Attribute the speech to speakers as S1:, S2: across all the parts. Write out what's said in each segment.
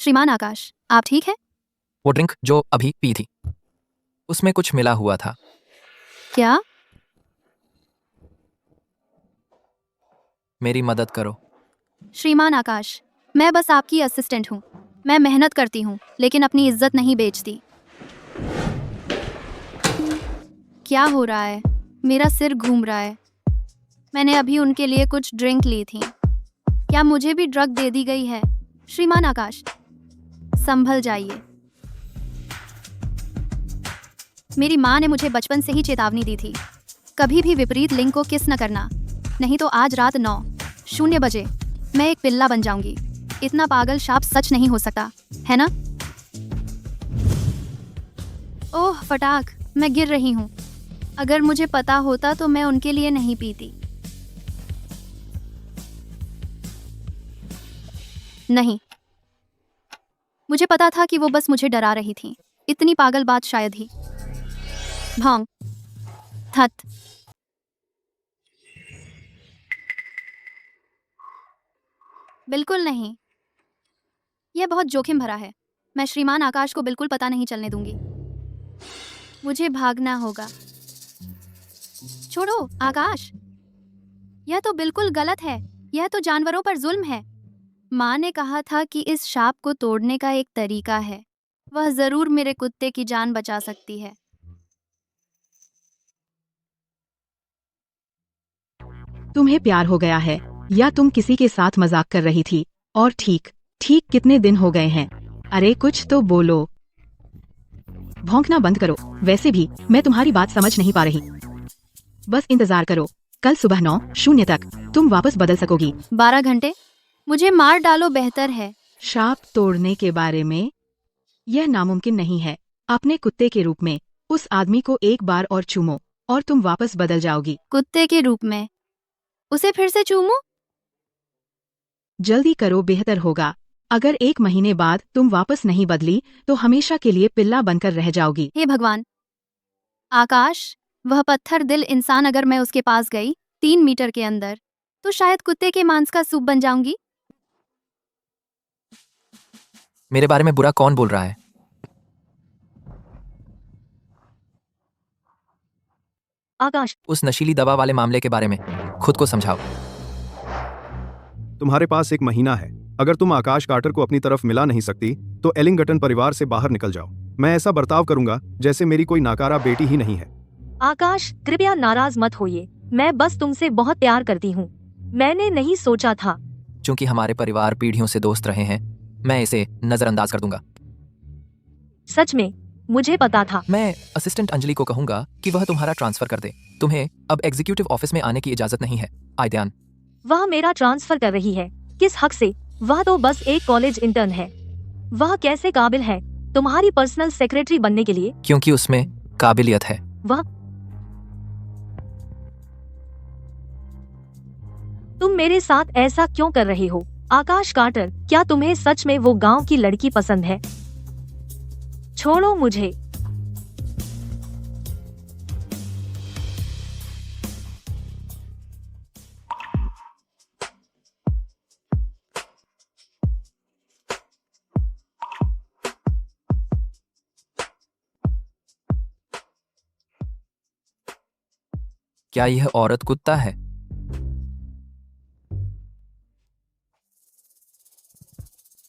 S1: श्रीमान आकाश, आप ठीक हैं?
S2: वो ड्रिंक जो अभी पी थी उसमें कुछ मिला हुआ था।
S1: क्या?
S2: मेरी मदद करो।
S1: श्रीमान आकाश, मैं बस आपकी असिस्टेंट हूँ। मैं मेहनत करती हूँ, लेकिन अपनी इज्जत नहीं बेचती। क्या हो रहा है? मेरा सिर घूम रहा है। मैंने अभी उनके लिए कुछ ड्रिंक ली थी। क्या मुझे भी ड्रग दे दी गई है? श्रीमान आकाश, संभल जाइए। मेरी माँ ने मुझे बचपन से ही चेतावनी दी थी, कभी भी विपरीत लिंग को किस न करना, नहीं तो आज रात 9:00 मैं एक पिल्ला बन जाऊंगी। इतना पागल शाप सच नहीं हो सकता, है ना? ओह फटाक, मैं गिर रही हूँ। अगर मुझे पता होता तो मैं उनके लिए नहीं पीती। नहीं, मुझे पता था कि वो बस मुझे डरा रही थी। इतनी पागल बात शायद ही। भांग। थत। बिल्कुल नहीं, यह बहुत जोखिम भरा है। मैं श्रीमान आकाश को बिल्कुल पता नहीं चलने दूंगी। मुझे भागना होगा। छोड़ो आकाश, यह तो बिल्कुल गलत है। यह तो जानवरों पर जुल्म है। माँ ने कहा था कि इस शाप को तोड़ने का एक तरीका है। वह जरूर मेरे कुत्ते की जान बचा सकती है।
S3: तुम्हें प्यार हो गया है या तुम किसी के साथ मजाक कर रही थी? और ठीक ठीक कितने दिन हो गए हैं? अरे कुछ तो बोलो। भौंकना बंद करो। वैसे भी मैं तुम्हारी बात समझ नहीं पा रही। बस इंतजार करो, कल सुबह 9:00 तक तुम वापस बदल सकोगी।
S1: 12 घंटे? मुझे मार डालो बेहतर है।
S3: शाप तोड़ने के बारे में यह नामुमकिन नहीं है। अपने कुत्ते के रूप में उस आदमी को एक बार और चूमो और तुम वापस बदल जाओगी।
S1: कुत्ते के रूप में उसे फिर से चूमूं?
S3: जल्दी करो, बेहतर होगा। अगर 1 महीने बाद तुम वापस नहीं बदली तो हमेशा के लिए पिल्ला बनकर रह जाओगी।
S1: हे भगवान! आकाश, वह पत्थर दिल इंसान, अगर मैं उसके पास गई 3 मीटर के अंदर, तो शायद कुत्ते के मांस का सूप बन जाऊंगी।
S2: मेरे बारे में बुरा कौन बोल रहा है?
S1: आकाश,
S2: उस नशीली दवा वाले मामले के बारे में खुद को समझाओ।
S4: तुम्हारे पास 1 महीना है। अगर तुम आकाश कार्टर को अपनी तरफ मिला नहीं सकती तो एलिंगटन परिवार से बाहर निकल जाओ। मैं ऐसा बर्ताव करूंगा जैसे मेरी कोई नाकारा बेटी ही नहीं है।
S5: आकाश, कृपया नाराज मत होइए। मैं बस तुमसे बहुत प्यार करती हूँ। मैंने नहीं सोचा था।
S2: क्योंकि हमारे परिवार पीढ़ियों से दोस्त रहे हैं, मैं इसे नजरअंदाज कर दूंगा।
S5: सच में, मुझे पता था।
S2: मैं असिस्टेंट अंजलि को कहूंगा कि वह तुम्हारा ट्रांसफर कर दे। तुम्हें अब एग्जीक्यूटिव ऑफिस में आने की इजाजत नहीं है, आयद्यान।
S5: वह मेरा ट्रांसफर कर रही है? किस हक से? वह तो बस एक कॉलेज इंटर्न है। वह कैसे काबिल है तुम्हारी पर्सनल सेक्रेटरी बनने के लिए?
S2: क्योंकि उसमें काबिलियत है।
S5: वह तुम मेरे साथ ऐसा क्यों कर रहे हो? आकाश कार्टर, क्या तुम्हें सच में वो गांव की लड़की पसंद है? छोड़ो मुझे।
S2: क्या यह औरत कुत्ता है?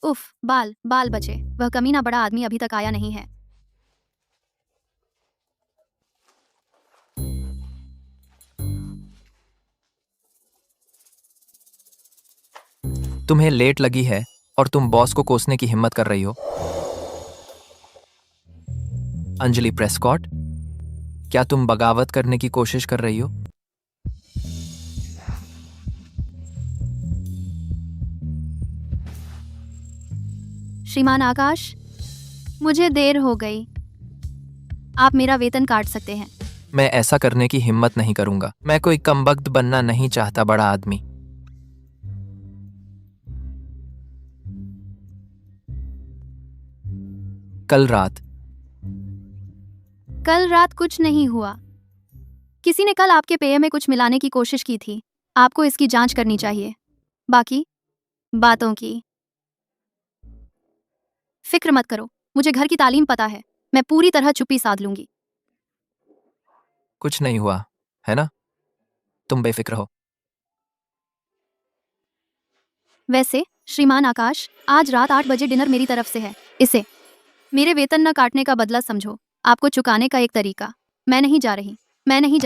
S1: उफ, बाल बाल बचे। वह कमीना बड़ा आदमी अभी तक आया नहीं है।
S2: तुम्हें लेट लगी है और तुम बॉस को कोसने की हिम्मत कर रही हो। अंजलि प्रेस्कॉट, क्या तुम बगावत करने की कोशिश कर रही हो?
S1: श्रीमान आकाश, मुझे देर हो गई। आप मेरा वेतन काट सकते हैं।
S2: मैं ऐसा करने की हिम्मत नहीं करूंगा। मैं कोई कमबख्त बनना नहीं चाहता, बड़ा आदमी। कल
S1: रात कुछ नहीं हुआ। किसी ने कल आपके पेय में कुछ मिलाने की कोशिश की थी। आपको इसकी जांच करनी चाहिए। बाकी बातों की फिक्र मत करो, मुझे घर की तालीम पता है, मैं पूरी तरह चुप्पी साध लूंगी।
S2: कुछ नहीं हुआ, है ना? तुम बेफिक्र हो।
S1: वैसे श्रीमान आकाश, आज रात 8 बजे डिनर मेरी तरफ से है। इसे मेरे वेतन न काटने का बदला समझो, आपको चुकाने का एक तरीका। मैं नहीं जा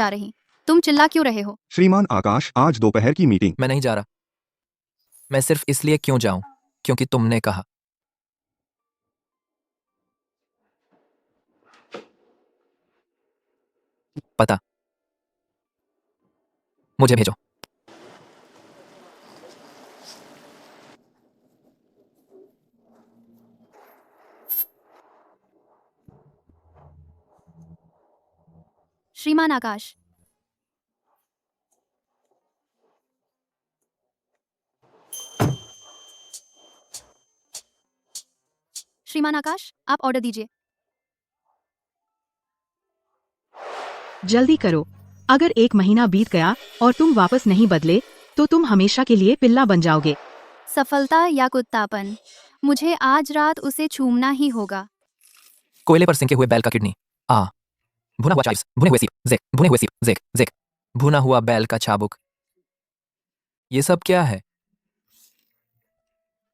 S1: रही। तुम चिल्ला क्यों रहे हो?
S4: श्रीमान आकाश, आज दोपहर की मीटिंग।
S2: मैं नहीं जा रहा। मैं सिर्फ इसलिए क्यों जाऊं क्योंकि तुमने कहा। पता मुझे भेजो।
S1: श्रीमान आकाश, श्रीमान आकाश, आप ऑर्डर दीजिए।
S3: जल्दी करो, अगर 1 महीना बीत गया और तुम वापस नहीं बदले तो तुम हमेशा के लिए पिल्ला बन जाओगे।
S1: सफलता या कुत्तापन, मुझे आज रात उसे छूमना ही होगा।
S2: कोयले पर सिंके हुए बैल का किडनी। भुना हुआ चाइव्स, भुने हुए सीप, जेक, भुने हुए सीप, जेक, जेक, भुना हुआ बैल का चाबुक। ये सब क्या है?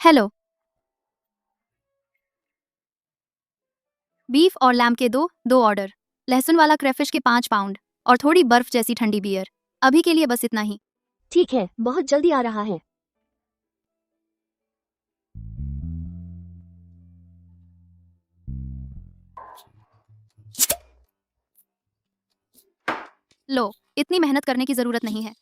S1: हेलो। बीफ और लैम्प के दो ऑर्डर, लहसुन वाला क्रेफिश के 5 पाउंड और थोड़ी बर्फ जैसी ठंडी बियर। अभी के लिए बस इतना ही।
S5: ठीक है, बहुत जल्दी आ रहा है।
S1: लो, इतनी मेहनत करने की जरूरत नहीं है।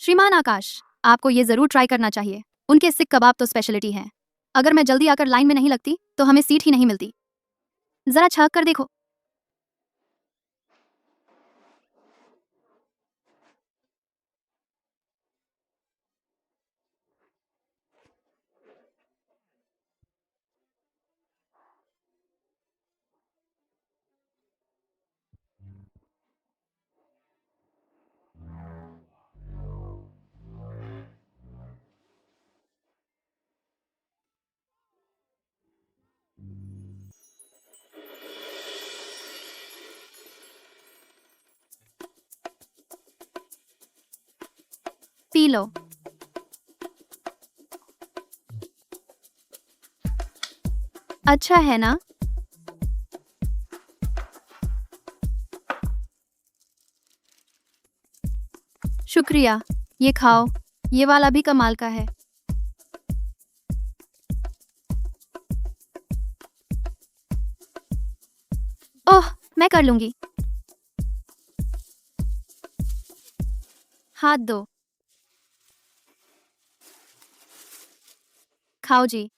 S1: श्रीमान आकाश, आपको ये जरूर ट्राई करना चाहिए। उनके सिक कबाब तो स्पेशलिटी हैं। अगर मैं जल्दी आकर लाइन में नहीं लगती तो हमें सीट ही नहीं मिलती। जरा छाक कर देखो। P low. अच्छा है ना? शुक्रिया, ये खाओ। ये वाला भी कमाल का है। ओह, मैं कर लूंगी। हाथ दो। खाओ जी।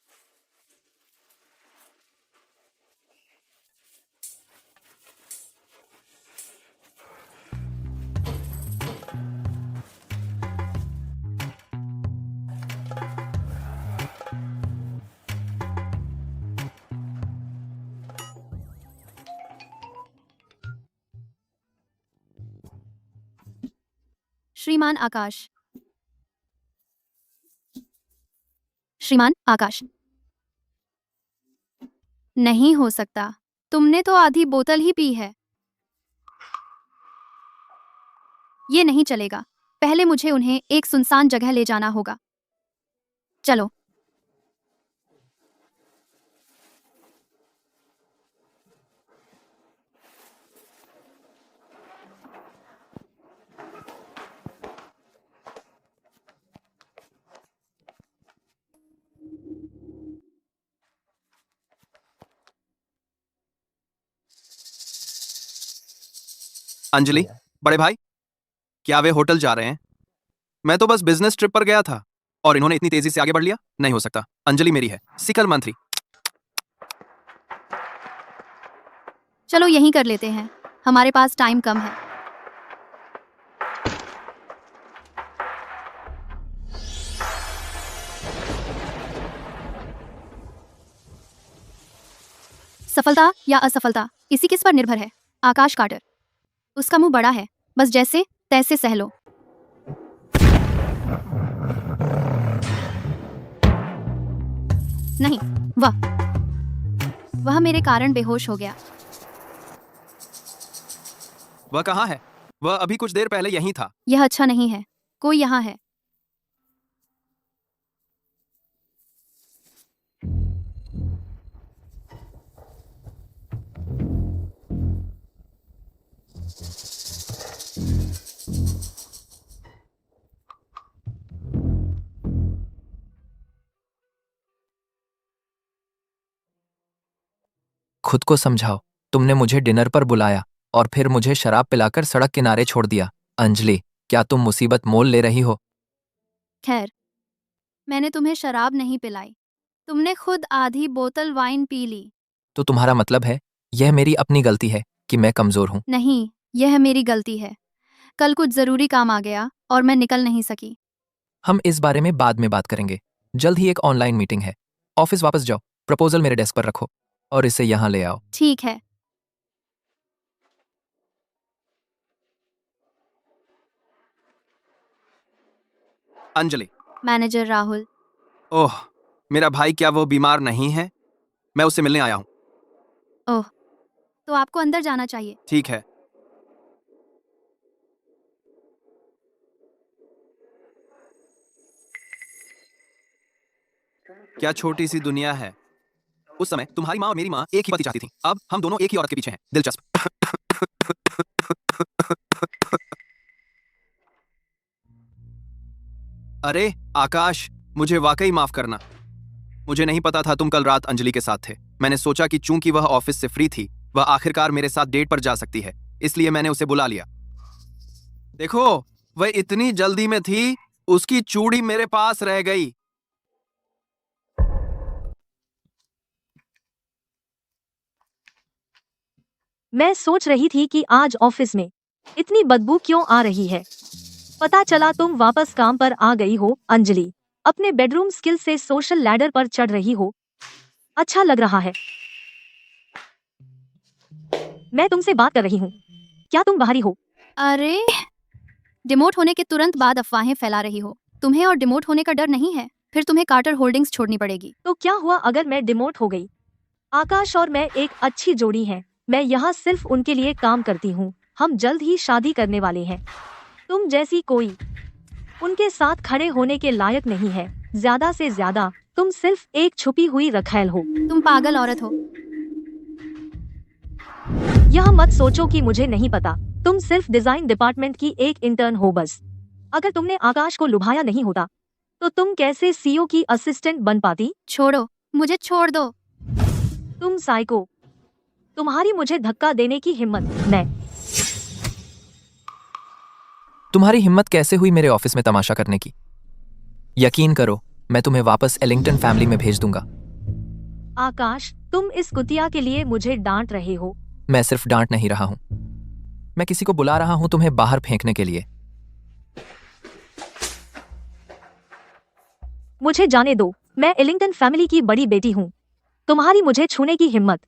S1: श्रीमान आकाश, श्रीमान आकाश, नहीं हो सकता। तुमने तो आधी बोतल ही पी है। ये नहीं चलेगा। पहले मुझे उन्हें एक सुनसान जगह ले जाना होगा। चलो।
S6: अंजलि, बड़े भाई, क्या वे होटल जा रहे हैं? मैं तो बस बिजनेस ट्रिप पर गया था और इन्होंने इतनी तेजी से आगे बढ़ लिया। नहीं हो सकता। अंजलि मेरी है, सिकल मंथरी।
S1: चलो यहीं कर लेते हैं, हमारे पास टाइम कम है। सफलता या असफलता इसी किस पर निर्भर है? आकाश कार्टर। उसका मुंह बड़ा है, बस जैसे तैसे सह लो। नहीं, वह मेरे कारण बेहोश हो गया।
S6: वह कहाँ है? वह अभी कुछ देर पहले यहीं था।
S1: यह अच्छा नहीं है। कोई यहाँ है।
S2: खुद को समझाओ। तुमने मुझे डिनर पर बुलाया और फिर मुझे शराब पिलाकर सड़क किनारे छोड़ दिया। अंजलि, क्या तुम मुसीबत मोल ले रही हो?
S1: खैर, मैंने तुम्हें शराब नहीं पिलाई। तुमने खुद आधी बोतल वाइन पी ली।
S2: तो तुम्हारा मतलब है यह मेरी अपनी गलती है कि मैं कमजोर हूं?
S1: नहीं, यह मेरी गलती है। कल कुछ जरूरी काम आ गया और मैं निकल नहीं सकी।
S2: हम इस बारे में बाद में बात करेंगे। जल्द ही एक ऑनलाइन मीटिंग है। ऑफिस वापस जाओ, प्रपोजल मेरे डेस्क पर रखो और इसे यहाँ ले आओ।
S1: ठीक है।
S6: अंजलि।
S1: मैनेजर राहुल।
S6: ओह, मेरा भाई, क्या वो बीमार नहीं है? मैं उससे मिलने आया हूँ।
S1: ओह, तो आपको अंदर जाना चाहिए।
S6: ठीक है। क्या छोटी सी दुनिया है। उस समय तुम्हारी माँ और मेरी माँ एक ही पति चाहती थी। अब हम दोनों एक ही औरत के पीछे हैं। दिलचस्प। अरे आकाश, मुझे वाकई माफ करना। मुझे नहीं पता था तुम कल रात अंजलि के साथ थे। मैंने सोचा कि चूंकि वह ऑफिस से फ्री थी, वह आखिरकार मेरे साथ डेट पर जा सकती है, इसलिए मैंने उसे बुला लिया। देखो, वह इतनी जल्दी में थी, उसकी चूड़ी मेरे पास रह गई।
S5: मैं सोच रही थी कि आज ऑफिस में इतनी बदबू क्यों आ रही है। पता चला तुम वापस काम पर आ गई हो। अंजलि, अपने बेडरूम स्किल से सोशल लैडर पर चढ़ रही हो। अच्छा लग रहा है। मैं तुमसे बात कर रही हूँ। क्या तुम बाहरी हो?
S1: अरे, डिमोट होने के तुरंत बाद अफवाहें फैला रही हो। तुम्हें और डिमोट होने का डर नहीं है? फिर तुम्हें कार्टर होल्डिंग्स छोड़नी पड़ेगी।
S5: तो क्या हुआ अगर मैं डिमोट हो गई? आकाश और मैं एक अच्छी जोड़ी हैं। मैं यहाँ सिर्फ उनके लिए काम करती हूँ। हम जल्द ही शादी करने वाले हैं। तुम जैसी कोई उनके साथ खड़े होने के लायक नहीं है। ज्यादा से ज्यादा तुम सिर्फ एक छुपी हुई रखैल हो।
S1: तुम पागल औरत हो।
S5: यह मत सोचो कि मुझे नहीं पता। तुम सिर्फ डिजाइन डिपार्टमेंट की एक इंटर्न हो बस। अगर तुमने आकाश को लुभाया नहीं होता तो तुम कैसे सीईओ की असिस्टेंट बन पाती?
S1: छोड़ो, मुझे छोड़ दो।
S5: तुम साइको। तुम्हारी मुझे धक्का देने की हिम्मत। मैं
S2: तुम्हारी हिम्मत कैसे हुई मेरे ऑफिस में तमाशा करने की? यकीन करो, मैं तुम्हें वापस एलिंगटन फैमिली में भेज दूंगा।
S5: आकाश, तुम इस कुतिया के लिए मुझे डांट रहे हो।
S2: मैं सिर्फ डांट नहीं रहा हूं, मैं किसी को बुला रहा हूं तुम्हें बाहर फेंकने के लिए।
S5: मुझे जाने दो। मैं एलिंगटन फैमिली की बड़ी बेटी हूँ। तुम्हारी मुझे छूने की हिम्मत।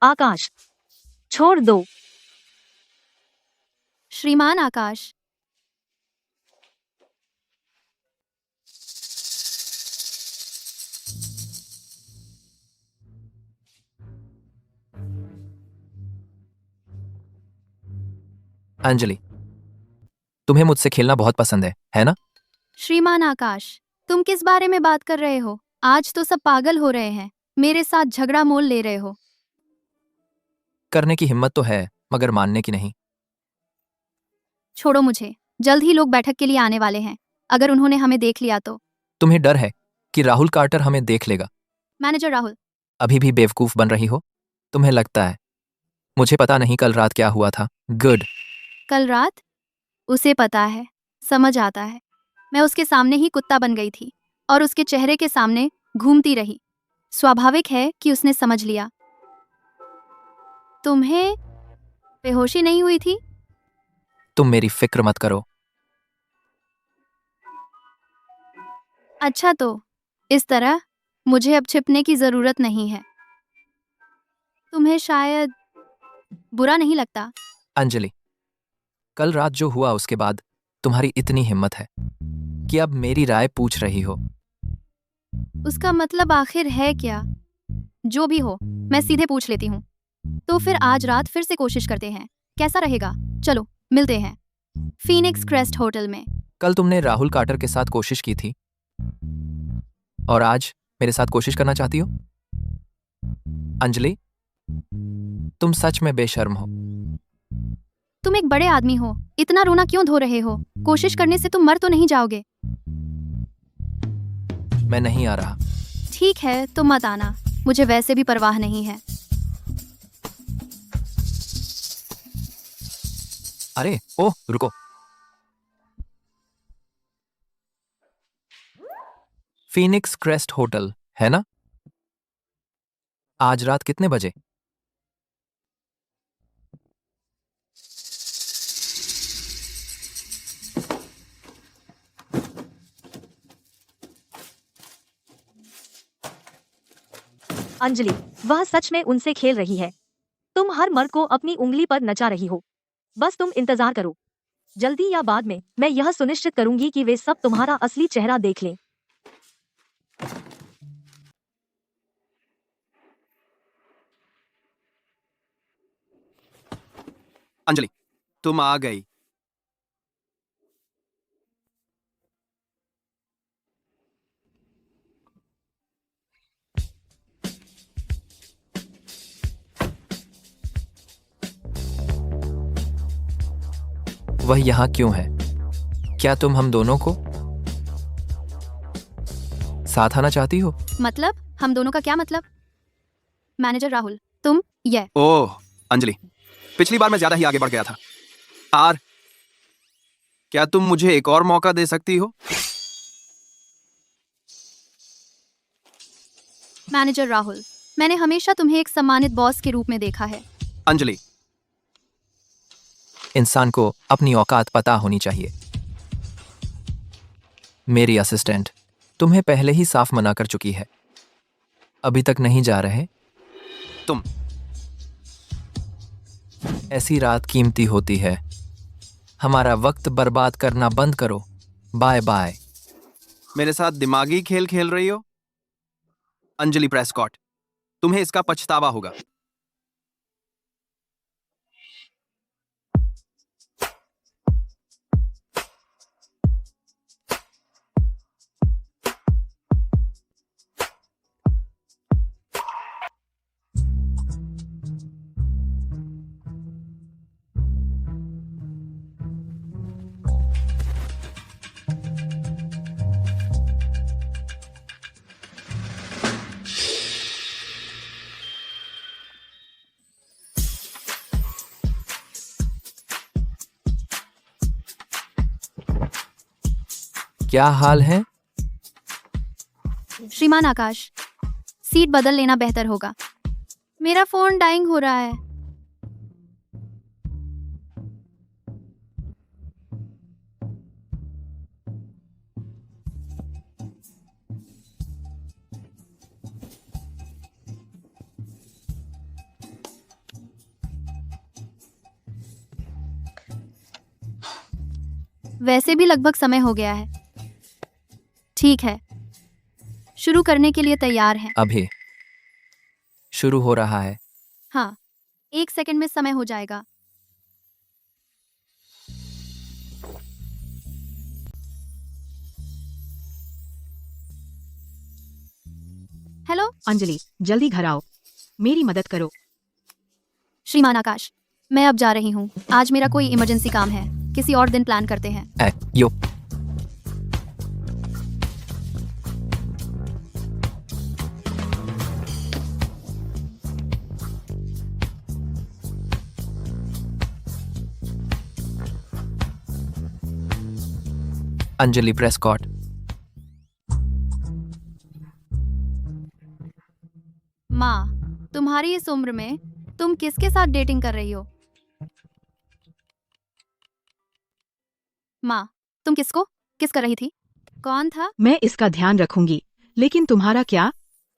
S5: आकाश, छोड़ दो।
S1: श्रीमान आकाश।
S2: अंजलि, तुम्हें मुझसे खेलना बहुत पसंद है ना?
S1: श्रीमान आकाश, तुम किस बारे में बात कर रहे हो? आज तो सब पागल हो रहे हैं। मेरे साथ झगड़ा मोल ले रहे हो।
S2: करने की हिम्मत तो है, मगर मानने की नहीं।
S1: छोड़ो मुझे। जल्द ही लोग बैठक के लिए आने वाले हैं। अगर उन्होंने हमें देख लिया तो?
S2: तुम्हें डर है कि राहुल कार्टर हमें देख लेगा?
S1: मैनेजर राहुल।
S2: अभी भी बेवकूफ बन रही हो? तुम्हें लगता है मुझे पता नहीं कल रात क्या हुआ था? गुड।
S1: कल रात? उसे पता है। समझ आता है। मैं उसके सामने ही कुत्ता बन गई थी और उसके चेहरे के सामने घूमती रही। स्वाभाविक है कि उसने समझ लिया। तुम्हें बेहोशी नहीं हुई थी?
S2: तुम मेरी फिक्र मत करो।
S1: अच्छा, तो इस तरह मुझे अब छिपने की जरूरत नहीं है। तुम्हें शायद बुरा नहीं लगता?
S2: अंजलि, कल रात जो हुआ उसके बाद तुम्हारी इतनी हिम्मत है कि अब मेरी राय पूछ रही हो।
S1: उसका मतलब आखिर है क्या? जो भी हो, मैं सीधे पूछ लेती हूँ। तो फिर आज रात फिर से कोशिश करते हैं, कैसा रहेगा? चलो मिलते हैं फीनिक्स क्रेस्ट होटल में।
S2: कल तुमने राहुल कार्टर के साथ कोशिश की थी और आज मेरे साथ कोशिश करना चाहती हो? अंजलि, तुम सच में बेशर्म हो।
S1: तुम एक बड़े आदमी हो, इतना रोना क्यों धो रहे हो? कोशिश करने से तुम मर तो नहीं जाओगे?
S2: मैं नहीं आ रहा।
S1: ठीक है, तो मत आना, मुझे वैसे भी परवाह नहीं है।
S2: अरे ओह, रुको। फीनिक्स क्रेस्ट होटल है ना? आज रात कितने बजे?
S5: अंजलि, वह सच में उनसे खेल रही है। तुम हर मर्द को अपनी उंगली पर नचा रही हो। बस तुम इंतजार करो, जल्दी या बाद में मैं यह सुनिश्चित करूंगी कि वे सब तुम्हारा असली चेहरा देख लें।
S6: अंजलि, तुम आ गई।
S2: वह यहाँ क्यों है? क्या तुम हम दोनों को साथ आना चाहती हो?
S1: मतलब? हम दोनों का क्या मतलब? मैनेजर राहुल, तुम ये
S6: ओह अंजलि, पिछली बार मैं ज्यादा ही आगे बढ़ गया था। आर, क्या तुम मुझे एक और मौका दे सकती हो?
S1: मैनेजर राहुल, मैंने हमेशा तुम्हें एक सम्मानित बॉस के रूप में देखा है।
S6: अंजलि,
S2: इंसान को अपनी औकात पता होनी चाहिए। मेरी असिस्टेंट तुम्हें पहले ही साफ मना कर चुकी है। अभी तक नहीं जा रहे?
S6: तुम
S2: ऐसी रात कीमती होती है। हमारा वक्त बर्बाद करना बंद करो। Bye bye.
S6: मेरे साथ दिमागी खेल खेल रही हो? अंजलि प्रेस्कॉट, तुम्हें इसका पछतावा होगा।
S2: क्या हाल है?
S1: श्रीमान आकाश, सीट बदल लेना बेहतर होगा। मेरा फोन डाइंग हो रहा है। वैसे भी लगभग समय हो गया है। ठीक है, शुरू करने के लिए तैयार हैं।
S2: अभी शुरू हो रहा है।
S1: हाँ, 1 सेकंड में समय हो जाएगा। हेलो
S3: अंजलि, जल्दी घर आओ, मेरी मदद करो।
S1: श्रीमान आकाश, मैं अब जा रही हूँ। आज मेरा कोई इमरजेंसी काम है, किसी और दिन प्लान करते हैं।
S2: यो। अंजलि प्रेस्कॉट।
S1: माँ, तुम्हारी इस उम्र में तुम किसके साथ डेटिंग कर रही हो? माँ, तुम किसको किस कर रही थी? कौन था?
S3: मैं इसका ध्यान रखूंगी, लेकिन तुम्हारा क्या?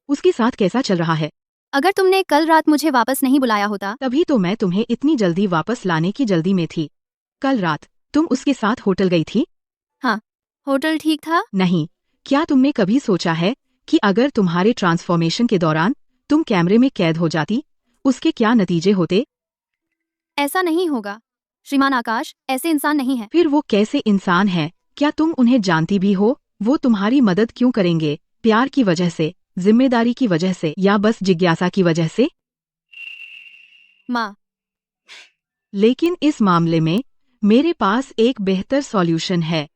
S3: उसके साथ कैसा चल रहा है?
S1: अगर तुमने कल रात मुझे वापस नहीं बुलाया होता,
S3: तभी तो मैं तुम्हें इतनी जल्दी वापस लाने की जल्दी में थी। कल रात तुम उसके साथ होटल गई थी?
S1: होटल ठीक था।
S3: नहीं। क्या तुमने कभी सोचा है कि अगर तुम्हारे ट्रांसफॉर्मेशन के दौरान तुम कैमरे में कैद हो जाती, उसके क्या नतीजे होते?
S1: ऐसा नहीं होगा। श्रीमान आकाश ऐसे इंसान नहीं है।
S3: फिर वो कैसे इंसान है? क्या तुम उन्हें जानती भी हो? वो तुम्हारी मदद क्यों करेंगे? प्यार की वजह से, जिम्मेदारी की वजह से, या बस जिज्ञासा की वजह से?
S1: माँ,
S3: लेकिन इस मामले में मेरे पास एक बेहतर सॉल्यूशन है।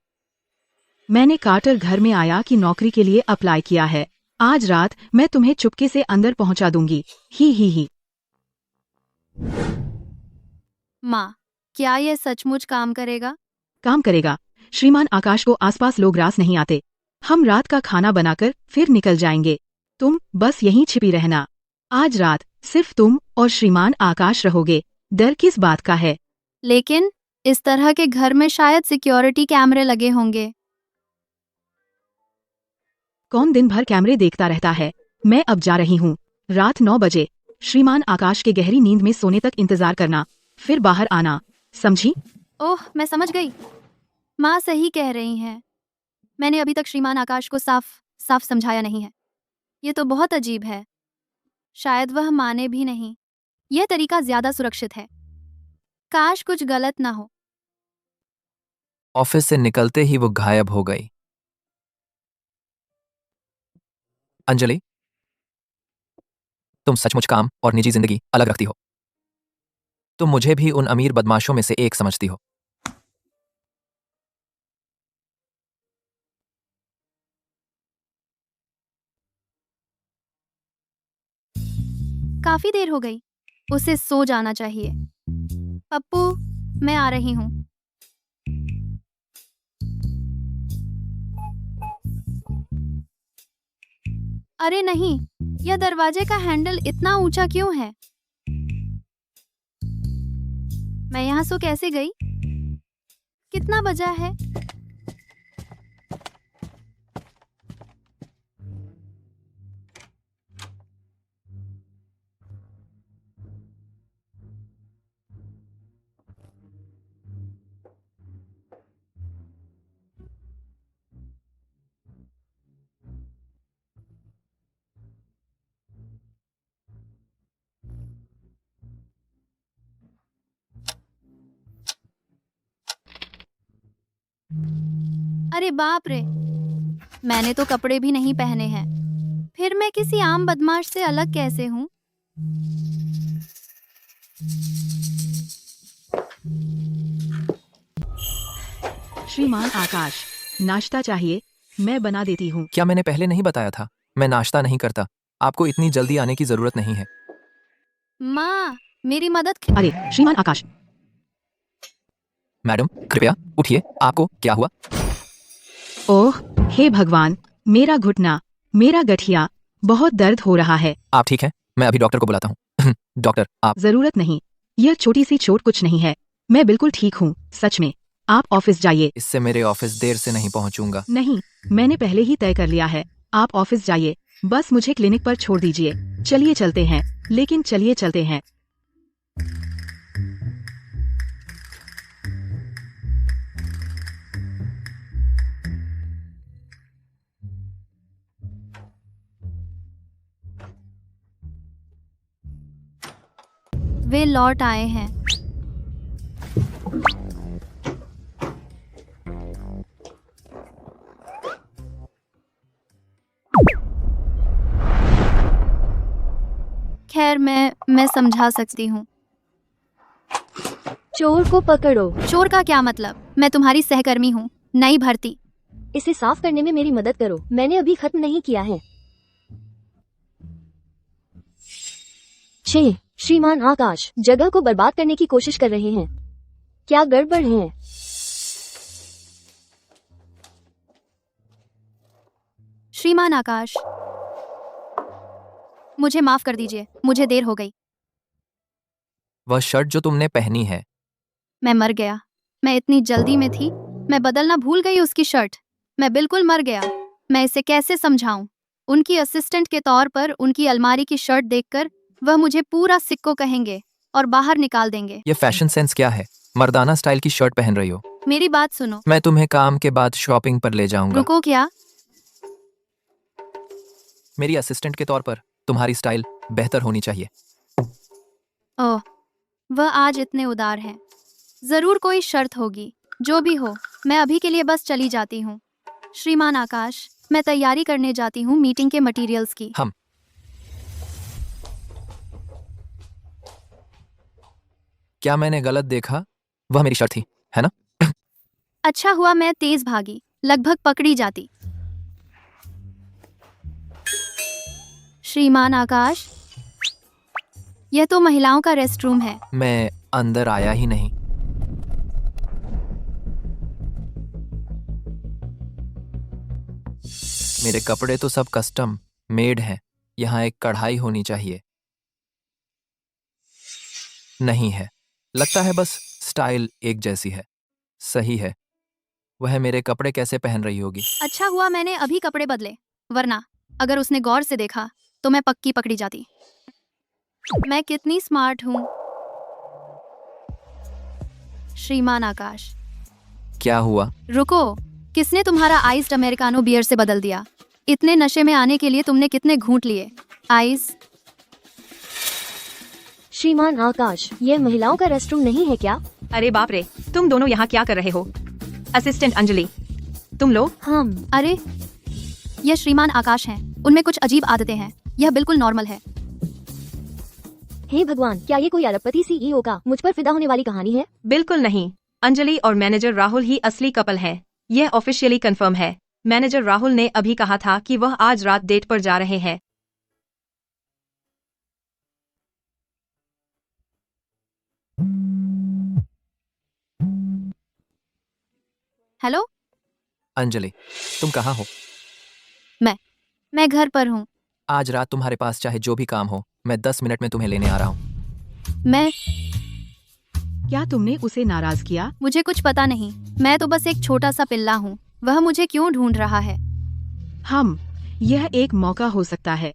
S3: मैंने कार्टर घर में आया कि नौकरी के लिए अप्लाई किया है। आज रात मैं तुम्हें चुपके से अंदर पहुंचा दूंगी। ही।
S1: माँ, क्या यह सचमुच काम करेगा?
S3: काम करेगा। श्रीमान आकाश को आसपास लोग रास नहीं आते। हम रात का खाना बनाकर फिर निकल जाएंगे। तुम बस यहीं छिपी रहना। आज रात सिर्फ तुम और श्रीमान आकाश रहोगे। डर किस बात का है?
S1: लेकिन इस तरह के घर में शायद सिक्योरिटी कैमरे लगे होंगे।
S3: कौन दिन भर कैमरे देखता रहता है? मैं अब जा रही हूँ। रात 9 बजे श्रीमान आकाश के गहरी नींद में सोने तक इंतजार करना, फिर बाहर आना। समझी?
S1: ओह, मैं समझ गई। माँ सही कह रही हैं। मैंने अभी तक श्रीमान आकाश को साफ साफ समझाया नहीं है। ये तो बहुत अजीब है। शायद वह माने भी नहीं। यह तरीका ज्यादा सुरक्षित है। काश कुछ गलत ना हो।
S2: ऑफिस से निकलते ही वो गायब हो गई। अंजलि, तुम सचमुच काम और निजी जिंदगी अलग रखती हो। तुम मुझे भी उन अमीर बदमाशों में से एक समझती हो।
S1: काफी देर हो गई। उसे सो जाना चाहिए। पप्पू, मैं आ रही हूँ। अरे नहीं, यह दरवाजे का हैंडल इतना ऊंचा क्यों है? मैं यहाँ सो कैसे गई? कितना बजा है? अरे बाप रे, मैंने तो कपड़े भी नहीं पहने हैं। फिर मैं किसी आम बदमाश से अलग कैसे हूँ?
S3: श्रीमान आकाश, नाश्ता चाहिए? मैं बना देती हूँ।
S2: क्या मैंने पहले नहीं बताया था? मैं नाश्ता नहीं करता। आपको इतनी जल्दी आने की जरूरत नहीं है।
S1: माँ, मेरी मदद
S3: अरे श्रीमान आकाश,
S2: मैडम, कृपया उठिए। आपको क्या हुआ?
S3: ओह हे भगवान, मेरा घुटना, मेरा गठिया, बहुत दर्द हो रहा है।
S2: आप ठीक हैं? मैं अभी डॉक्टर को बुलाता हूँ। डॉक्टर, आप
S3: जरूरत नहीं, यह छोटी सी चोट कुछ नहीं है। मैं बिल्कुल ठीक हूँ, सच में। आप ऑफिस जाइए।
S2: इससे मेरे ऑफिस देर से नहीं पहुंचूंगा।
S3: नहीं, मैंने पहले ही तय कर लिया है। आप ऑफिस जाइए, बस मुझे क्लिनिक पर छोड़ दीजिए। चलिए चलते हैं, लेकिन चलिए चलते हैं।
S1: वे लौट आए हैं। खैर, मैं समझा सकती हूँ।
S5: चोर को पकड़ो।
S1: चोर का क्या मतलब? मैं तुम्हारी सहकर्मी हूँ, नई भर्ती।
S5: इसे साफ करने में मेरी मदद करो, मैंने अभी खत्म नहीं किया है। श्रीमान आकाश जगह को बर्बाद करने की कोशिश कर रहे हैं। क्या गड़बड़ है?
S1: श्रीमान आकाश, मुझे माफ कर दीजिए, मुझे देर हो गई।
S2: वह शर्ट जो तुमने पहनी है,
S1: मैं मर गया। मैं इतनी जल्दी में थी, मैं बदलना भूल गई उसकी शर्ट। मैं बिल्कुल मर गया। मैं इसे कैसे समझाऊं? उनकी असिस्टेंट के तौर पर उनकी अलमारी की शर्ट देखकर वह मुझे पूरा सिक्को कहेंगे और बाहर निकाल देंगे।
S2: ये फैशन सेंस क्या है? मर्दाना स्टाइल की शर्ट पहन रही हो।
S1: मेरी बात सुनो।
S2: मैं तुम्हें काम के बाद शॉपिंग पर ले जाऊंगा।
S1: रुको, क्या?
S2: मेरी असिस्टेंट के तौर पर तुम्हारी स्टाइल बेहतर होनी चाहिए।
S1: ओह, वह आज इतने उदार हैं। जरूर कोई शर्त होगी। जो भी हो, मैं अभी के लिए बस चली जाती हूँ। श्रीमान आकाश, मैं तैयारी करने जाती हूँ मीटिंग के मटेरियल्स की।
S2: हम क्या मैंने गलत देखा? वह मेरी शर्ट थी, है ना?
S1: अच्छा हुआ मैं तेज भागी, लगभग पकड़ी जाती। श्रीमान आकाश, यह तो महिलाओं का रेस्टरूम है।
S2: मैं अंदर आया ही नहीं। मेरे कपड़े तो सब कस्टम मेड हैं। यहाँ एक कढ़ाई होनी चाहिए। नहीं है। लगता है बस स्टाइल एक जैसी है। सही है। वह मेरे कपड़े कैसे पहन रही होगी?
S1: अच्छा हुआ मैंने अभी कपड़े बदले, वरना अगर उसने गौर से देखा तो मैं पक्की पकड़ी जाती। मैं कितनी स्मार्ट हूँ। श्रीमान आकाश,
S2: क्या हुआ?
S1: रुको, किसने तुम्हारा आइस्ड अमेरिकानो बियर से बदल दिया? इतने नशे में आने के लिए तुमने कितने घूंट लिए? आइस।
S5: श्रीमान आकाश, ये महिलाओं का रेस्टरूम नहीं है क्या?
S3: अरे बाप रे, तुम दोनों यहाँ क्या कर रहे हो? असिस्टेंट अंजलि, तुम लोग?
S5: हम
S1: अरे, यह श्रीमान आकाश हैं। उनमें कुछ अजीब आदतें हैं। यह बिल्कुल नॉर्मल है।
S5: हे भगवान, क्या ये कोई अरबपति सीईओ का मुझ पर फिदा होने वाली कहानी है?
S3: बिल्कुल नहीं। अंजलि और मैनेजर राहुल ही असली कपल है। यह ऑफिशियली कंफर्म है। मैनेजर राहुल ने अभी कहा था कि वह आज रात डेट पर जा रहे हैं।
S1: हेलो,
S2: अंजलि, तुम कहाँ हो?
S1: मैं घर पर हूँ।
S2: आज रात तुम्हारे पास चाहे जो भी काम हो, मैं 10 मिनट में तुम्हें लेने आ रहा हूँ।
S1: मैं
S3: क्या तुमने उसे नाराज किया?
S1: मुझे कुछ पता नहीं। मैं तो बस एक छोटा सा पिल्ला हूँ। वह मुझे क्यों ढूंढ रहा है?
S3: यह एक मौका हो सकता है।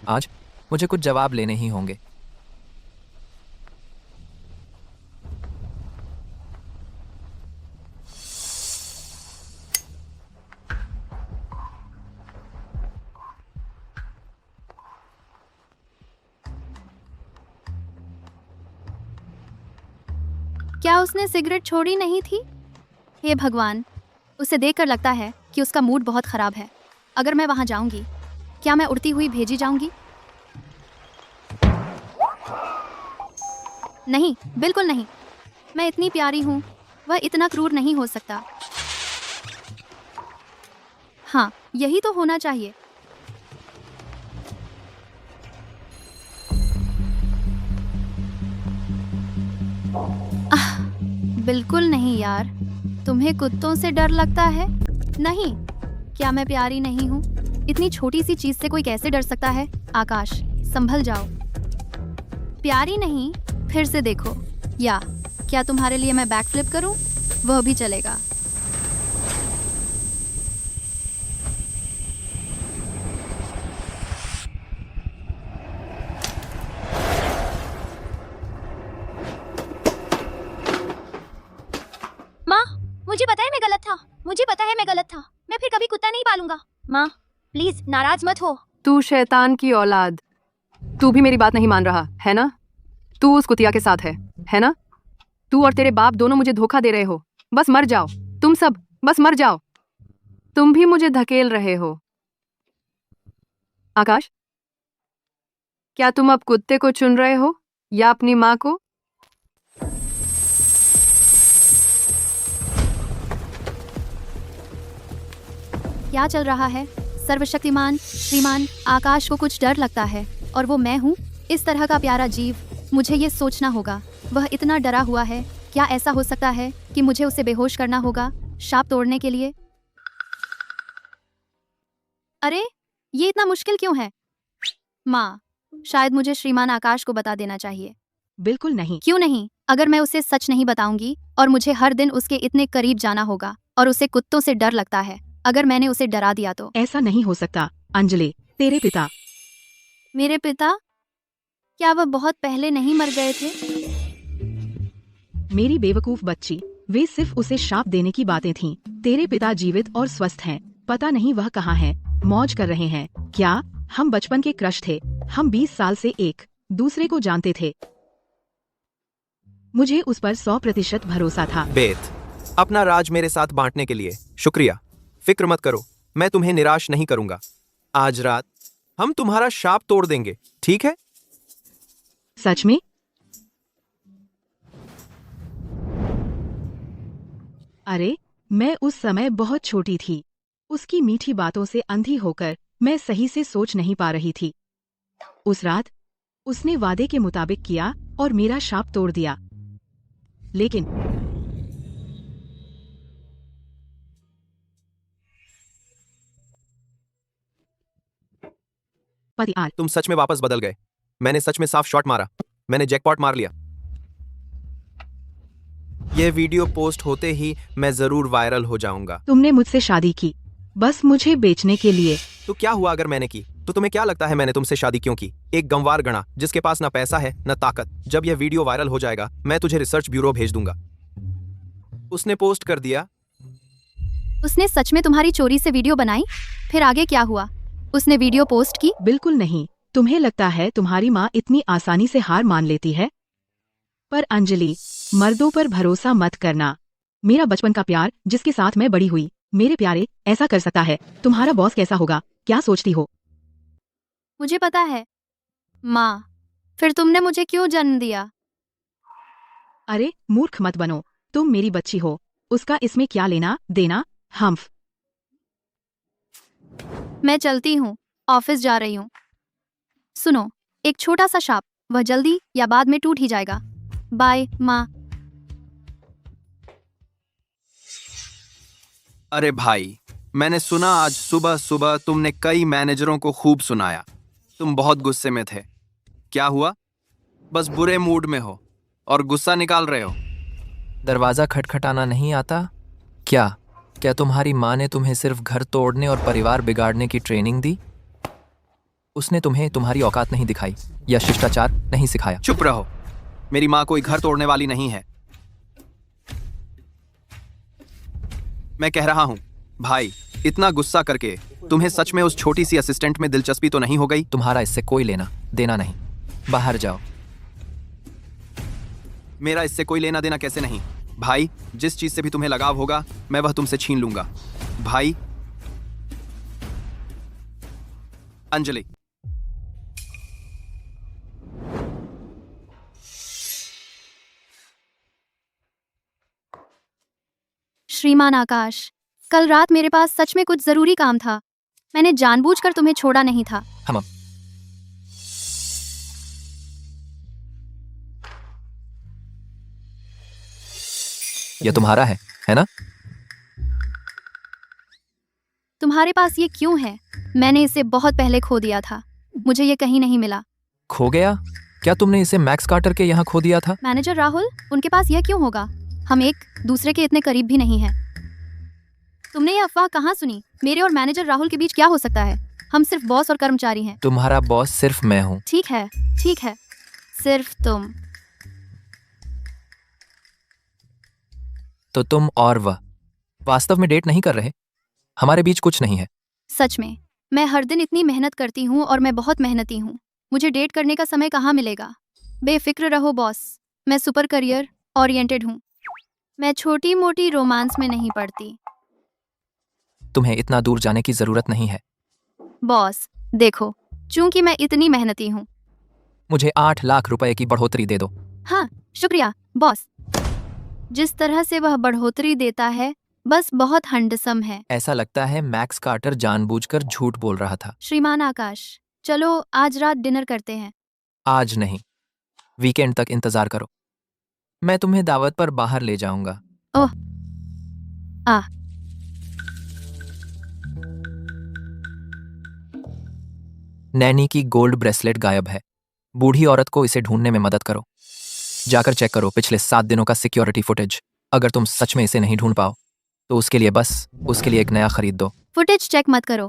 S2: आज मुझे कुछ जवाब लेने ही होंगे।
S1: क्या उसने सिगरेट छोड़ी नहीं थी? हे भगवान, उसे देखकर लगता है कि उसका मूड बहुत खराब है। अगर मैं वहां जाऊंगी, क्या मैं उड़ती हुई भेजी जाऊंगी? नहीं, बिल्कुल नहीं। मैं इतनी प्यारी हूँ, वह इतना क्रूर नहीं हो सकता। हाँ, यही तो होना चाहिए। बिल्कुल नहीं यार। तुम्हें कुत्तों से डर लगता है? नहीं, क्या मैं प्यारी नहीं हूँ? इतनी छोटी सी चीज से कोई कैसे डर सकता है? आकाश, संभल जाओ। प्यारी नहीं, फिर से देखो। या क्या तुम्हारे लिए मैं बैक फ्लिप करूँ? वह भी चलेगा।
S7: मुझे पता है मैं गलत था। मुझे पता है मैं गलत था। मैं फिर कभी कुत्ता नहीं पालूंगा। माँ, प्लीज नाराज मत हो।
S8: तू शैतान की औलाद। तू भी मेरी बात नहीं मान रहा है ना? तू उस कुतिया के साथ है ना? तू और तेरे बाप दोनों मुझे धोखा दे रहे हो। बस मर जाओ, तुम सब बस मर जाओ। तुम भी मुझे धकेल रहे हो। आकाश, क्या तुम अब कुत्ते को चुन रहे हो या अपनी माँ को?
S1: क्या चल रहा है? सर्वशक्तिमान श्रीमान आकाश को कुछ डर लगता है और वो मैं हूँ। इस तरह का प्यारा जीव, मुझे ये सोचना होगा। वह इतना डरा हुआ है। क्या ऐसा हो सकता है कि मुझे उसे बेहोश करना होगा शाप तोड़ने के लिए? अरे, ये इतना मुश्किल क्यों है? माँ, शायद मुझे श्रीमान आकाश को बता देना चाहिए।
S3: बिल्कुल नहीं।
S1: क्यों नहीं? अगर मैं उसे सच नहीं बताऊंगी और मुझे हर दिन उसके इतने करीब जाना होगा, और उसे कुत्तों से डर लगता है। अगर मैंने उसे डरा दिया तो।
S3: ऐसा नहीं हो सकता। अंजलि, तेरे पिता।
S1: मेरे पिता? क्या वह बहुत पहले नहीं मर गए थे?
S3: मेरी बेवकूफ बच्ची, वे सिर्फ उसे शाप देने की बातें थीं। तेरे पिता जीवित और स्वस्थ हैं। पता नहीं वह कहाँ है। मौज कर रहे हैं क्या? हम बचपन के क्रश थे। हम 20 साल से एक दूसरे को जानते थे। मुझे उस पर 100% भरोसा था।
S6: बेथ, अपना राज मेरे साथ बांटने के लिए शुक्रिया। फिक्र मत करो, मैं तुम्हें निराश नहीं करूंगा। आज रात हम तुम्हारा शाप तोड़ देंगे, ठीक है?
S3: सच में? अरे, मैं उस समय बहुत छोटी थी। उसकी मीठी बातों से अंधी होकर मैं सही से सोच नहीं पा रही थी। उस रात उसने वादे के मुताबिक किया और मेरा शाप तोड़ दिया। लेकिन पति आज
S6: तुम सच में वापस बदल गए। मैंने सच में साफ शॉट मारा। मैंने जैकपॉट मार लिया। यह वीडियो पोस्ट होते ही मैं जरूर वायरल हो जाऊंगा।
S3: तुमने मुझसे शादी की बस मुझे बेचने के लिए।
S6: तो क्या हुआ अगर मैंने की? तो तुम्हें क्या लगता है मैंने तुमसे शादी क्यों की? एक गंवार गणा जिसके पास ना पैसा है न ताकत। जब यह वीडियो वायरल हो जाएगा मैं तुझे रिसर्च ब्यूरो भेज दूंगा। उसने पोस्ट कर दिया।
S1: उसने सच में तुम्हारी चोरी से वीडियो बनाई? फिर आगे क्या हुआ? उसने वीडियो पोस्ट की?
S3: बिल्कुल नहीं। तुम्हें लगता है तुम्हारी माँ इतनी आसानी से हार मान लेती है? पर अंजलि, मर्दों पर भरोसा मत करना। मेरा बचपन का प्यार जिसके साथ मैं बड़ी हुई, मेरे प्यारे, ऐसा कर सकता है। तुम्हारा बॉस कैसा होगा? क्या सोचती हो?
S1: मुझे पता है। माँ, फिर तुमने मुझे क्यों जन्म दिया?
S3: अरे मूर्ख मत बनो। तुम मेरी बच्ची हो। उसका इसमें क्या लेना देना? हम्फ।
S1: मैं चलती हूँ, ऑफिस जा रही हूँ। सुनो, एक छोटा सा शाप, वह जल्दी या बाद में टूट ही जाएगा। बाय माँ।
S6: अरे भाई, मैंने सुना आज सुबह सुबह तुमने कई मैनेजरों को खूब सुनाया। तुम बहुत गुस्से में थे। क्या हुआ? बस बुरे मूड में हो और गुस्सा निकाल रहे हो।
S2: दरवाजा खटखटाना नहीं आता क्या? क्या तुम्हारी माँ ने तुम्हें सिर्फ घर तोड़ने और परिवार बिगाड़ने की ट्रेनिंग दी? उसने तुम्हें तुम्हारी औकात नहीं दिखाई या शिष्टाचार नहीं सिखाया?
S6: चुप रहो। मेरी माँ कोई घर तोड़ने वाली नहीं है। मैं कह रहा हूँ भाई, इतना गुस्सा करके तुम्हें सच में उस छोटी सी असिस्टेंट में दिलचस्पी तो नहीं हो गई?
S2: तुम्हारा इससे कोई लेना देना नहीं। बाहर जाओ।
S6: मेरा इससे कोई लेना देना कैसे नहीं? भाई, जिस चीज से भी तुम्हें लगाव होगा मैं वह तुमसे छीन लूंगा। भाई। अंजलि।
S1: श्रीमान आकाश, कल रात मेरे पास सच में कुछ जरूरी काम था। मैंने जानबूझकर तुम्हें छोड़ा नहीं था।
S2: हम यह तुम्हारा है ना?
S1: तुम्हारे पास ये क्यों है? मैंने इसे बहुत पहले खो दिया था। मुझे ये कहीं नहीं मिला।
S2: खो गया? क्या तुमने इसे मैक्स कार्टर के यहाँ खो दिया था?
S1: मैनेजर राहुल, उनके पास यह क्यों होगा? हम एक दूसरे के इतने करीब भी नहीं हैं। तुमने ये अफवाह कहाँ सुनी? मेरे और मैनेजर राहुल के बीच क्या हो सकता है? हम सिर्फ बॉस और कर्मचारी हैं।
S2: तुम्हारा बॉस सिर्फ मैं हूँ।
S1: ठीक है, ठीक है, सिर्फ तुम।
S2: तो तुम और वह वास्तव में डेट नहीं कर रहे? हमारे बीच कुछ नहीं है।
S1: सच में, मैं हर दिन इतनी मेहनत करती हूँ और मैं बहुत मेहनती हूँ। मुझे डेट करने का समय कहाँ मिलेगा? बेफिक्र रहो बॉस, मैं सुपर करियर ओरिएंटेड हूँ। मैं छोटी मोटी रोमांस में नहीं पड़ती।
S2: तुम्हें इतना दूर जाने की जरूरत नहीं है।
S1: बॉस, देखो, चूंकि मैं इतनी मेहनती हूँ।
S2: मुझे 8 लाख रुपए की बढ़ोतरी दे दो।
S1: हाँ, शुक्रिया बॉस। जिस तरह से वह बढ़ोतरी देता है, बस बहुत हंडसम है।
S2: ऐसा लगता है मैक्स कार्टर जानबूझकर झूठ बोल रहा था।
S1: श्रीमान आकाश, चलो आज रात डिनर करते हैं।
S2: आज नहीं, वीकेंड तक इंतजार करो। मैं तुम्हें दावत पर बाहर ले जाऊंगा।
S1: ओह, आ,
S2: नैनी की गोल्ड ब्रेसलेट गायब है। बूढ़ी औरत को इसे ढूंढने में मदद करो। जाकर चेक करो पिछले 7 दिनों का सिक्योरिटी फुटेज। अगर तुम सच में इसे नहीं ढूंढ पाओ तो उसके लिए एक नया खरीद दो।
S1: फुटेज चेक मत करो।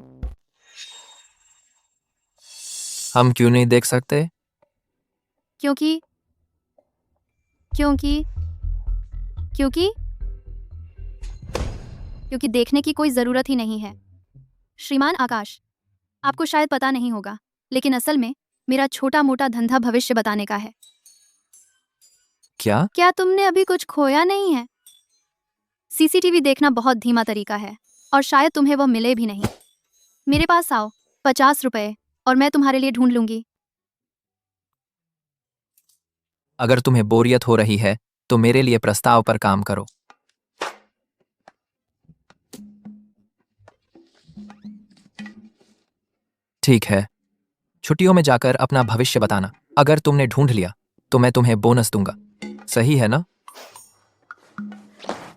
S2: हम क्यों नहीं देख सकते?
S1: क्योंकि क्योंकि क्योंकि क्योंकि देखने की कोई जरूरत ही नहीं है। श्रीमान आकाश, आपको शायद पता नहीं होगा, लेकिन असल में मेरा छोटा मोटा धंधा भविष्य बताने का है।
S2: क्या
S1: तुमने अभी कुछ खोया नहीं है? सीसीटीवी देखना बहुत धीमा तरीका है और शायद तुम्हें वह मिले भी नहीं। मेरे पास आओ, 50 रुपए, और मैं तुम्हारे लिए ढूंढ लूंगी।
S2: अगर तुम्हें बोरियत हो रही है तो मेरे लिए प्रस्ताव पर काम करो। ठीक है, छुट्टियों में जाकर अपना भविष्य बताना। अगर तुमने ढूंढ लिया तो मैं तुम्हें बोनस दूंगा। सही है ना?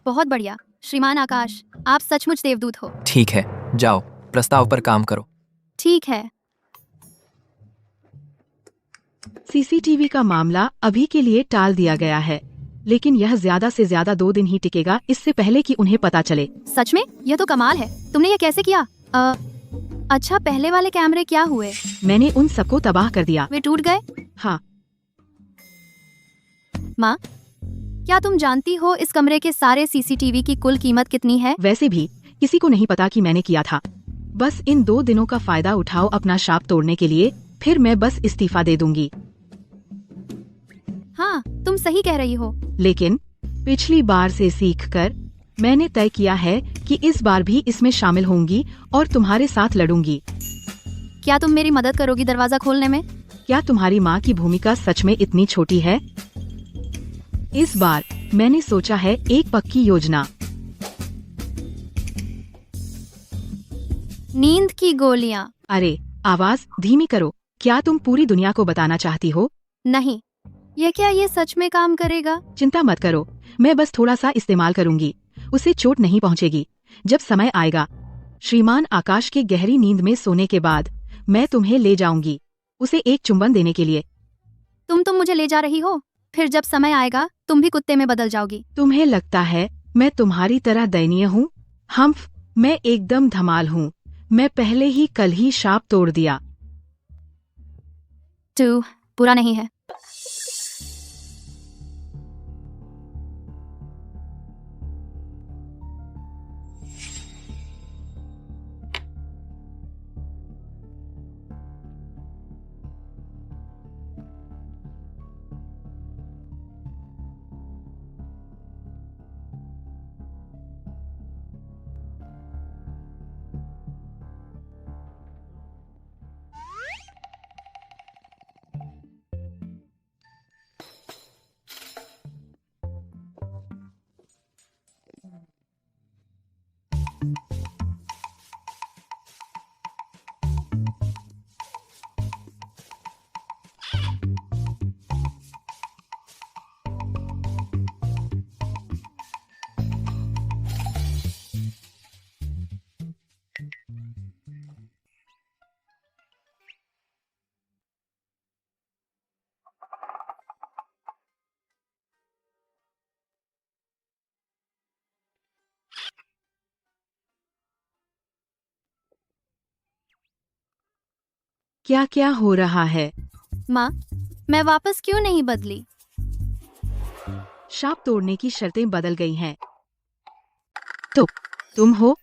S1: बहुत बढ़िया श्रीमान आकाश, आप सचमुच देवदूत हो।
S2: ठीक है, जाओ प्रस्ताव पर काम करो।
S1: ठीक है।
S3: सीसीटीवी का मामला अभी के लिए टाल दिया गया है, लेकिन यह ज्यादा से ज्यादा 2 दिन ही टिकेगा, इससे पहले कि उन्हें पता चले।
S1: सच में? यह तो कमाल है। तुमने यह कैसे किया? अच्छा, पहले वाले कैमरे क्या हुए?
S3: मैंने उन सबको तबाह कर दिया।
S1: वे टूट गए?
S3: हाँ,
S1: माँ, क्या तुम जानती हो इस कमरे के सारे सीसीटीवी की कुल कीमत कितनी है?
S3: वैसे भी किसी को नहीं पता कि मैंने किया था। बस इन 2 दिनों का फायदा उठाओ अपना शाप तोड़ने के लिए, फिर मैं बस इस्तीफा दे दूंगी।
S1: हाँ, तुम सही कह रही हो।
S3: लेकिन पिछली बार से सीखकर मैंने तय किया है कि इस बार भी इसमें शामिल होंगी और तुम्हारे साथ लड़ूंगी।
S1: क्या तुम मेरी मदद करोगी दरवाजा खोलने में?
S3: क्या तुम्हारी माँ की भूमिका सच में इतनी छोटी है? इस बार मैंने सोचा है एक पक्की योजना।
S1: नींद की गोलियां।
S3: अरे, आवाज धीमी करो। क्या तुम पूरी दुनिया को बताना चाहती हो?
S1: नहीं, ये सच में काम करेगा?
S3: चिंता मत करो, मैं बस थोड़ा सा इस्तेमाल करूंगी, उसे चोट नहीं पहुंचेगी। जब समय आएगा, श्रीमान आकाश के गहरी नींद में सोने के बाद मैं तुम्हें ले जाऊंगी, उसे एक चुंबन देने के लिए।
S1: तुम मुझे ले जा रही हो? फिर जब समय आएगा तुम भी कुत्ते में बदल जाओगी।
S3: तुम्हें लगता है मैं तुम्हारी तरह दयनीय हूँ? मैं एकदम धमाल हूँ। मैं पहले ही कल ही शाप तोड़ दिया।
S1: तू बुरा नहीं है।
S3: क्या क्या हो रहा है?
S1: माँ, मैं वापस क्यों नहीं बदली?
S3: शाप तोड़ने की शर्तें बदल गई हैं। तो तुम हो?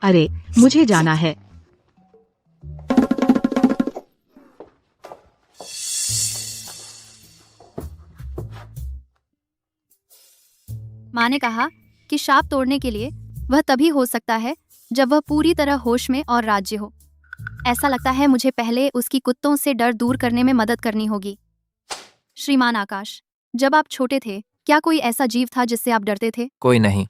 S3: अरे, मुझे जाना है।
S1: माँ ने कहा कि शाप तोड़ने के लिए वह तभी हो सकता है जब वह पूरी तरह होश में और राज्य हो। ऐसा लगता है मुझे पहले उसकी कुत्तों से डर दूर करने में मदद करनी होगी। श्रीमान आकाश, जब आप छोटे थे क्या कोई ऐसा जीव था जिससे आप डरते थे?
S2: कोई नहीं।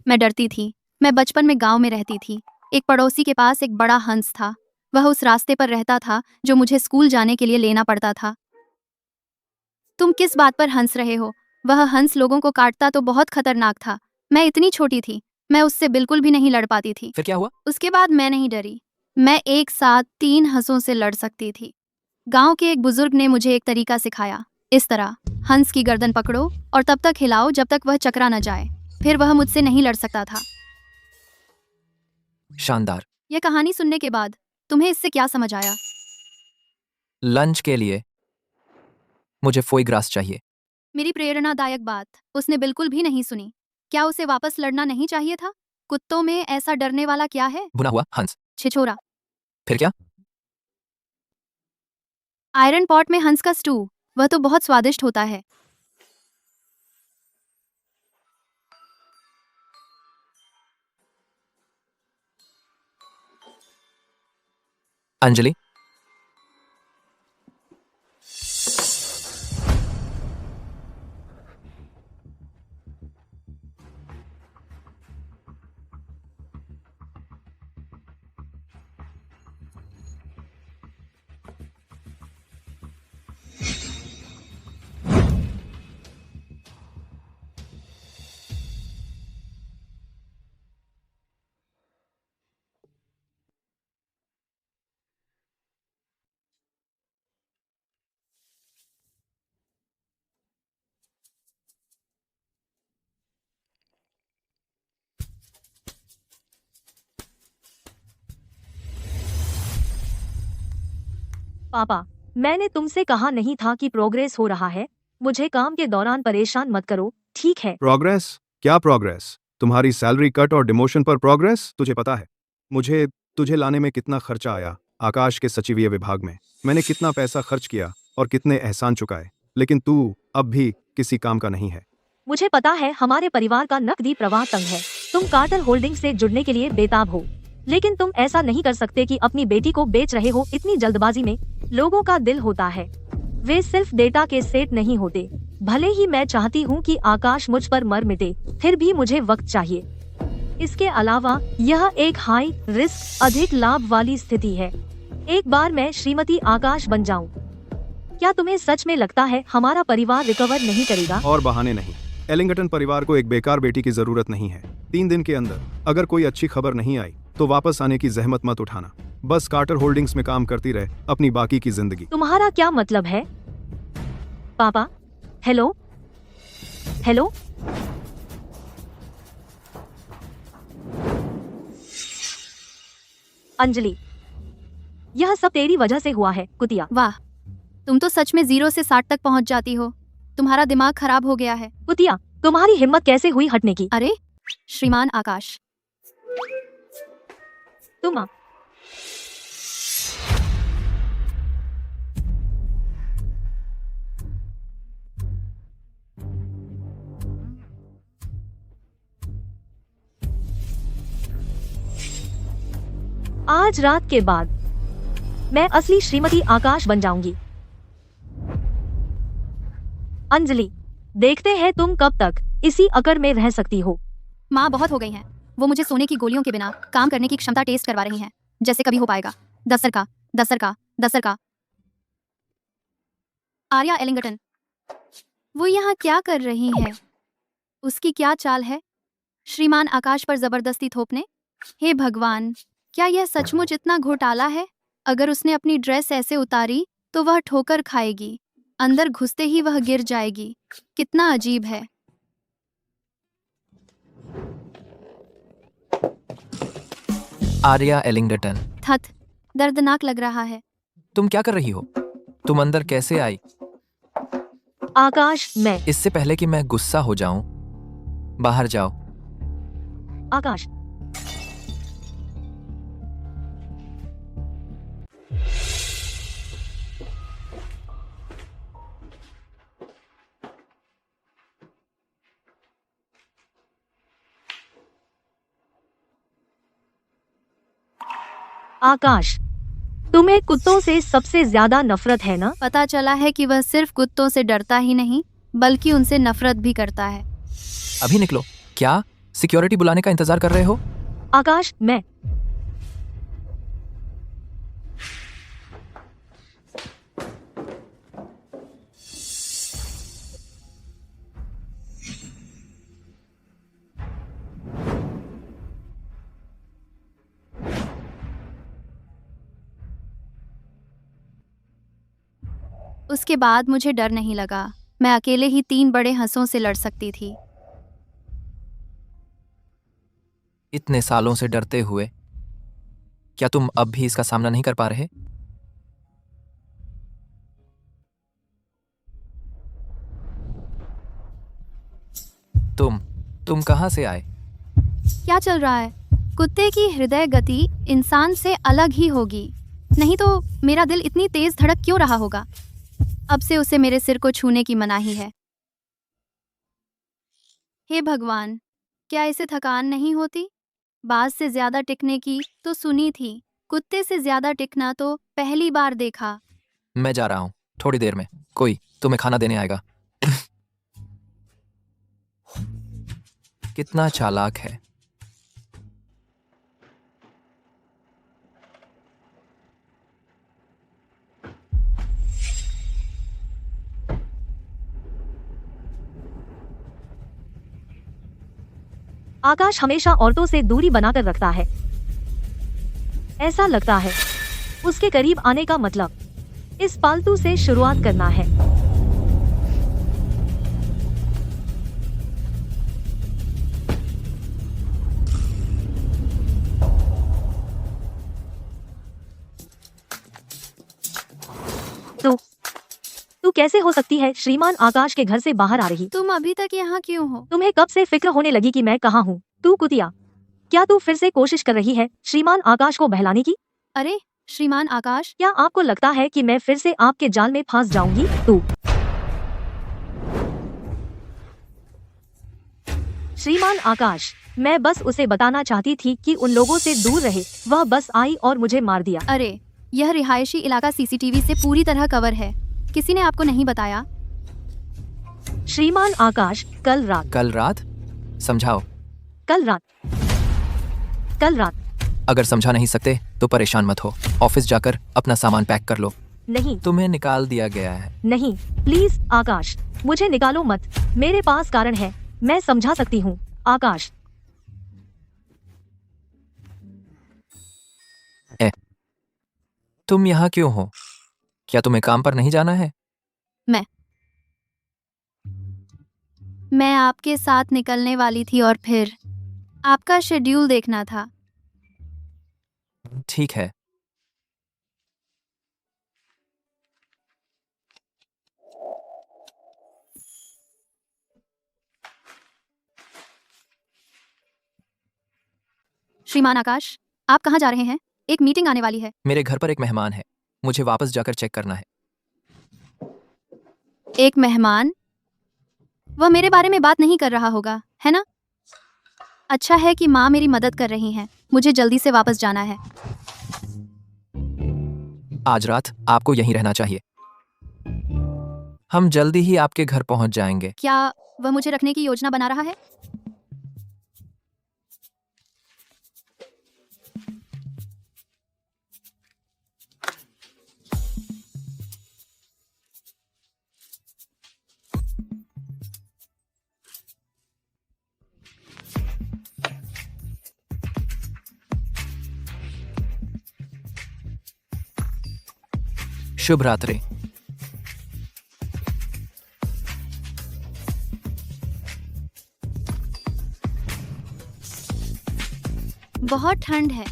S1: मैं डरती थी। मैं बचपन में गांव में रहती थी। एक पड़ोसी के पास एक बड़ा हंस था। वह उस रास्ते पर रहता था जो मुझे स्कूल जाने के लिए लेना पड़ता था। तुम किस बात पर हंस रहे हो? वह हंस लोगों को काटता तो बहुत खतरनाक था। मैं इतनी छोटी थी, मैं उससे बिल्कुल भी नहीं लड़ पाती थी।
S2: फिर क्या हुआ?
S1: उसके बाद मैं नहीं डरी। मैं एक साथ 3 हंसों से लड़ सकती थी। गांव के एक बुजुर्ग ने मुझे एक तरीका सिखाया। इस तरह हंस की गर्दन पकड़ो और तब तक हिलाओ जब तक वह चकरा न जाए। फिर वह मुझसे नहीं लड़ सकता था।
S2: शानदार।
S1: यह कहानी सुनने के बाद तुम्हें इससे क्या समझ आया?
S2: लंच के लिए मुझे फोई ग्रास चाहिए।
S1: मेरी प्रेरणादायक बात उसने बिल्कुल भी नहीं सुनी। क्या उसे वापस लड़ना नहीं चाहिए था? कुत्तों में ऐसा डरने वाला क्या है?
S2: भुना हुआ हंस।
S1: छिछोरा।
S2: फिर क्या?
S1: आयरन पॉट में हंस का स्टू, वह तो बहुत स्वादिष्ट होता है।
S2: अंजलि,
S5: पापा, मैंने तुमसे कहा नहीं था कि प्रोग्रेस हो रहा है। मुझे काम के दौरान परेशान मत करो, ठीक है?
S4: प्रोग्रेस? क्या प्रोग्रेस? तुम्हारी सैलरी कट और डिमोशन पर प्रोग्रेस? तुझे पता है मुझे तुझे लाने में कितना खर्चा आया? आकाश के सचिवीय विभाग में मैंने कितना पैसा खर्च किया और कितने एहसान चुकाए, लेकिन तू अब भी किसी काम का नहीं है।
S5: मुझे पता है हमारे परिवार का नकदी प्रवाह तंग है। तुम कार्टर होल्डिंग से जुड़ने के लिए बेताब हो, लेकिन तुम ऐसा नहीं कर सकते कि अपनी बेटी को बेच रहे हो इतनी जल्दबाजी में। लोगों का दिल होता है, वे सिर्फ डेटा के सेट नहीं होते। भले ही मैं चाहती हूँ कि आकाश मुझ पर मर मिटे, फिर भी मुझे वक्त चाहिए। इसके अलावा यह एक हाई रिस्क अधिक लाभ वाली स्थिति है। एक बार मैं श्रीमती आकाश बन जाऊं, क्या तुम्हें सच में लगता है हमारा परिवार रिकवर नहीं करेगा?
S4: और बहाने नहीं। एलिंगटन परिवार को एक बेकार बेटी की जरूरत नहीं है। 3 दिन के अंदर अगर कोई अच्छी खबर नहीं आई तो वापस आने की जहमत मत उठाना। बस कार्टर होल्डिंग्स में काम करती रहे अपनी बाकी की जिंदगी।
S5: तुम्हारा क्या मतलब है? पापा, हेलो हेलो। अंजलि, यह सब तेरी वजह से हुआ है कुतिया।
S1: वाह, तुम तो सच में 0 से 60 तक पहुंच जाती हो। तुम्हारा दिमाग खराब हो गया है।
S5: कुतिया, तुम्हारी हिम्मत कैसे हुई हटने की?
S1: अरे श्रीमान आकाश,
S5: तुम आज रात के बाद मैं असली श्रीमती आकाश बन जाऊंगी। अंजलि, देखते हैं तुम कब तक इसी अकड़ में रह सकती हो।
S1: माँ बहुत हो गई हैं। वो मुझे सोने की गोलियों के बिना काम करने की क्षमता टेस्ट करवा रही हैं, जैसे कभी हो पाएगा। दसर का दसर का दसर का। आर्या एलिंगटन, वो यहाँ क्या कर रही है? उसकी क्या चाल है श्रीमान आकाश पर जबरदस्ती थोपने? हे भगवान, क्या यह सचमुच इतना घोटाला है? अगर उसने अपनी ड्रेस ऐसे उतारी तो वह ठोकर खाएगी, अंदर घुसते ही वह गिर जाएगी। कितना अजीब है।
S2: आर्या एलिंगटन,
S1: थत, दर्दनाक लग रहा है।
S2: तुम क्या कर रही हो? तुम अंदर कैसे आई?
S5: आकाश, मैं
S2: इससे पहले कि मैं गुस्सा हो जाऊं, बाहर जाओ।
S5: आकाश, आकाश, तुम्हें कुत्तों से सबसे ज्यादा नफरत है ना?
S1: पता चला है कि वह सिर्फ कुत्तों से डरता ही नहीं बल्कि उनसे नफरत भी करता है।
S2: अभी निकलो। क्या सिक्योरिटी बुलाने का इंतजार कर रहे हो?
S5: आकाश, मैं
S1: उसके बाद मुझे डर नहीं लगा। मैं अकेले ही 3 बड़े हंसों से लड़ सकती थी।
S2: इतने सालों से डरते हुए क्या तुम अब भी इसका सामना नहीं कर पा रहे? तुम कहां से आए?
S1: क्या चल रहा है? कुत्ते की हृदय गति इंसान से अलग ही होगी, नहीं तो मेरा दिल इतनी तेज धड़क क्यों रहा होगा? अब से उसे मेरे सिर को छूने की मनाही है। हे भगवान, क्या इसे थकान नहीं होती? बाज से ज्यादा टिकने की तो सुनी थी, कुत्ते से ज्यादा टिकना तो पहली बार देखा।
S2: मैं जा रहा हूं, थोड़ी देर में कोई तुम्हें खाना देने आएगा। कितना चालाक है।
S5: आकाश हमेशा औरतों से दूरी बनाकर रखता है। ऐसा लगता है उसके करीब आने का मतलब इस पालतू से शुरुआत करना है। तू कैसे हो सकती है श्रीमान आकाश के घर से बाहर आ रही?
S1: तुम अभी तक यहाँ क्यों हो?
S5: तुम्हें कब से फिक्र होने लगी कि मैं कहाँ हूँ? तू कुतिया, क्या तू फिर से कोशिश कर रही है श्रीमान आकाश को बहलाने की?
S1: अरे श्रीमान आकाश,
S5: क्या आपको लगता है कि मैं फिर से आपके जाल में फंस जाऊंगी? तू श्रीमान आकाश, मैं बस उसे बताना चाहती थी कि उन लोगों से दूर रहे। वह बस आई और मुझे मार दिया।
S1: अरे यह रिहायशी इलाका सीसीटीवी से पूरी तरह कवर है। किसी ने आपको नहीं बताया?
S5: श्रीमान आकाश, कल रात
S2: समझाओ।
S5: कल रात
S2: अगर समझा नहीं सकते तो परेशान मत हो, ऑफिस जाकर अपना सामान पैक कर लो।
S5: नहीं
S2: तुम्हें निकाल दिया गया है।
S5: नहीं, प्लीज आकाश, मुझे निकालो मत। मेरे पास कारण है, मैं समझा सकती हूँ। आकाश,
S2: तुम यहाँ क्यों हो? क्या तुम्हें काम पर नहीं जाना है?
S1: मैं आपके साथ निकलने वाली थी और फिर आपका शेड्यूल देखना था।
S2: ठीक है।
S1: श्रीमान आकाश, आप कहाँ जा रहे हैं? एक मीटिंग आने वाली है।
S2: मेरे घर पर एक मेहमान है, मुझे वापस जाकर चेक करना है।
S1: एक मेहमान? वह मेरे बारे में बात नहीं कर रहा होगा, है ना? अच्छा है कि माँ मेरी मदद कर रही हैं। मुझे जल्दी से वापस जाना है।
S2: आज रात आपको यहीं रहना चाहिए। हम जल्दी ही आपके घर पहुंच जाएंगे।
S1: क्या वह मुझे रखने की योजना बना रहा है?
S2: शुभ रात्रि।
S1: बहुत ठंड है।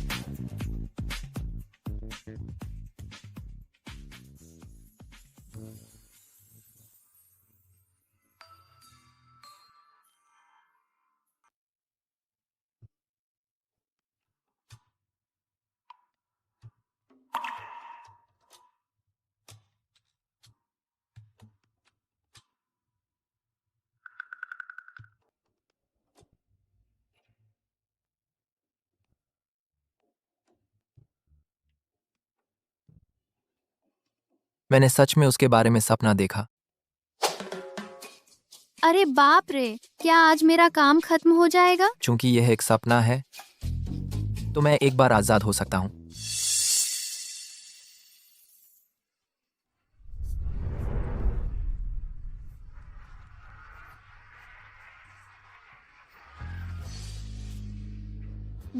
S2: मैंने सच में उसके बारे में सपना देखा।
S1: अरे बाप रे, क्या आज मेरा काम खत्म हो जाएगा?
S2: चूंकि यह एक सपना है तो मैं एक बार आजाद हो सकता हूं।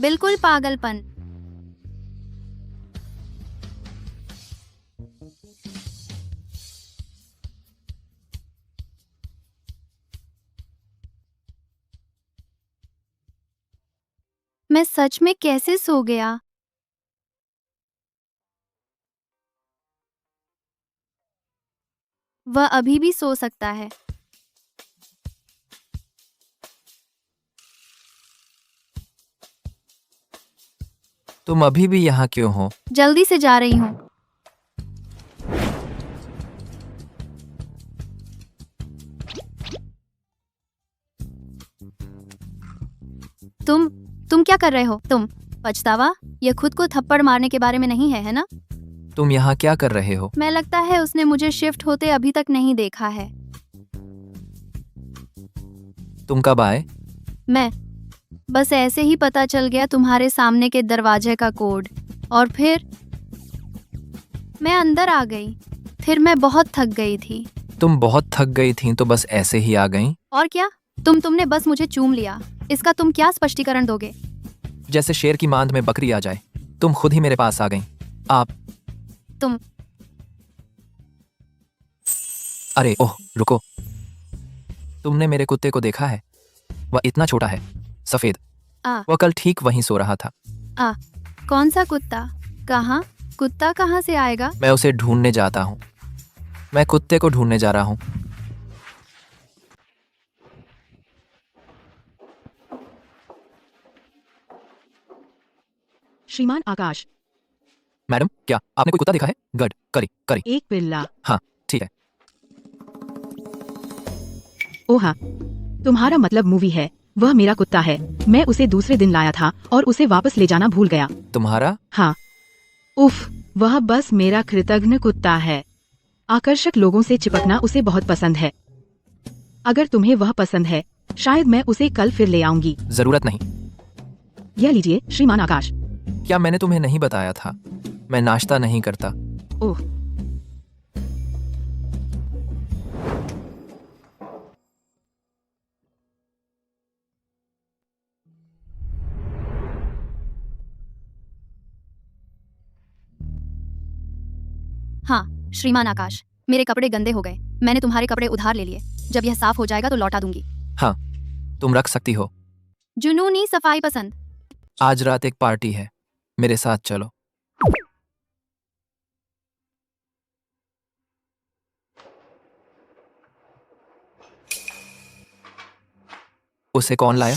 S1: बिल्कुल पागलपन। मैं सच में कैसे सो गया? वह अभी भी सो सकता है।
S2: तुम अभी भी यहाँ क्यों हो?
S1: जल्दी से जा रही हूँ। तुम क्या कर रहे हो? तुम पछतावा? यह खुद को थप्पड़ मारने के बारे में नहीं है ना?
S2: तुम यहाँ क्या कर रहे हो?
S1: मैं लगता है उसने मुझे शिफ्ट होते अभी तक नहीं देखा है।
S2: तुम कब आए?
S1: मैं बस ऐसे ही पता चल गया तुम्हारे सामने के दरवाजे का कोड, और फिर मैं अंदर आ गई। फिर मैं बहुत थक गई थी।
S2: तुम बहुत थक गई थी तो बस ऐसे ही आ गई?
S1: और क्या? तुमने बस मुझे चूम लिया। इसका तुम क्या स्पष्टीकरण दोगे?
S2: जैसे शेर की मांद में बकरी आ जाए। तुम खुद ही मेरे पास आ गई।
S1: तुम
S2: अरे ओह रुको, तुमने मेरे कुत्ते को देखा है? वह इतना छोटा है, सफेद। वह कल ठीक वहीं सो रहा था।
S1: कौन सा कुत्ता? कहाँ? कुत्ता कहाँ से आएगा?
S2: मैं उसे ढूंढने जाता हूँ। मैं कुत्ते को ढूंढने जा रहा हूँ।
S3: श्रीमान आकाश,
S2: मैडम, क्या आपने कोई कुत्ता देखा है? गड करी करी।
S3: एक पिल्ला।
S2: हाँ ठीक है।
S3: ओह तुम्हारा मतलब मूवी है। वह मेरा कुत्ता है। मैं उसे दूसरे दिन लाया था और उसे वापस ले जाना भूल गया।
S2: तुम्हारा?
S3: हाँ। उफ, वह बस मेरा कृतज्ञ कुत्ता है। आकर्षक लोगों से चिपकना उसे बहुत पसंद है। अगर तुम्हें वह पसंद है, शायद मैं उसे कल फिर ले आऊंगी।
S2: जरूरत नहीं।
S3: यह लीजिए श्रीमान आकाश।
S2: क्या मैंने तुम्हें नहीं बताया था? मैं नाश्ता नहीं करता।
S3: ओह,
S1: हाँ श्रीमान आकाश, मेरे कपड़े गंदे हो गए। मैंने तुम्हारे कपड़े उधार ले लिए। जब यह साफ हो जाएगा तो लौटा दूंगी।
S2: हाँ, तुम रख सकती हो।
S1: जुनूनी सफाई पसंद।
S2: आज रात एक पार्टी है, मेरे साथ चलो। उसे कौन लाया?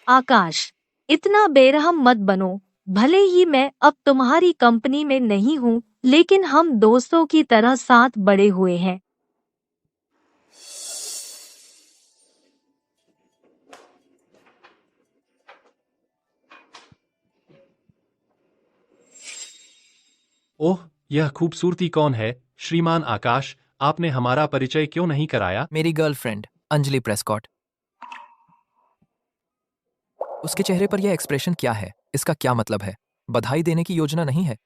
S5: आकाश, इतना बेरहम मत बनो। भले ही मैं अब तुम्हारी कंपनी में नहीं हूँ, लेकिन हम दोस्तों की तरह साथ बड़े हुए हैं।
S9: ओह, यह खूबसूरती कौन है? श्रीमान आकाश, आपने हमारा परिचय क्यों नहीं कराया?
S2: मेरी गर्लफ्रेंड अंजलि प्रेस्कॉट। उसके चेहरे पर यह एक्सप्रेशन क्या है? इसका क्या मतलब है? बधाई देने की योजना नहीं है?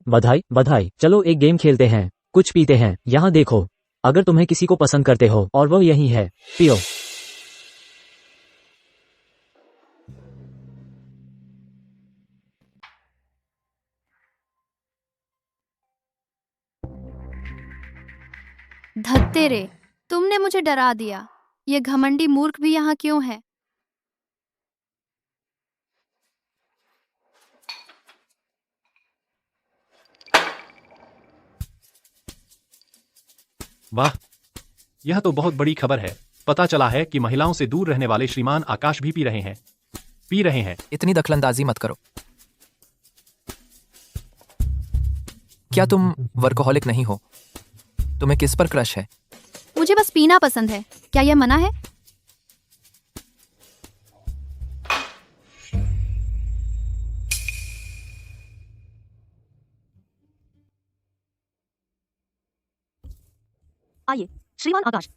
S10: बधाई बधाई, चलो एक गेम खेलते हैं, कुछ पीते हैं। यहाँ देखो, अगर तुम्हें किसी को पसंद करते हो और वो यही है, पियो।
S1: धत्ते रे, तुमने मुझे डरा दिया। ये घमंडी मूर्ख भी यहाँ क्यों है?
S9: वाह, यह तो बहुत बड़ी खबर है। पता चला है कि महिलाओं से दूर रहने वाले श्रीमान आकाश भी पी रहे हैं।
S2: इतनी दखलंदाजी मत करो। क्या तुम वर्कोहॉलिक नहीं हो? तुम्हें किस पर क्रश है?
S1: मुझे बस पीना पसंद है। क्या यह मना है?
S5: आइए श्रीमान आकाश,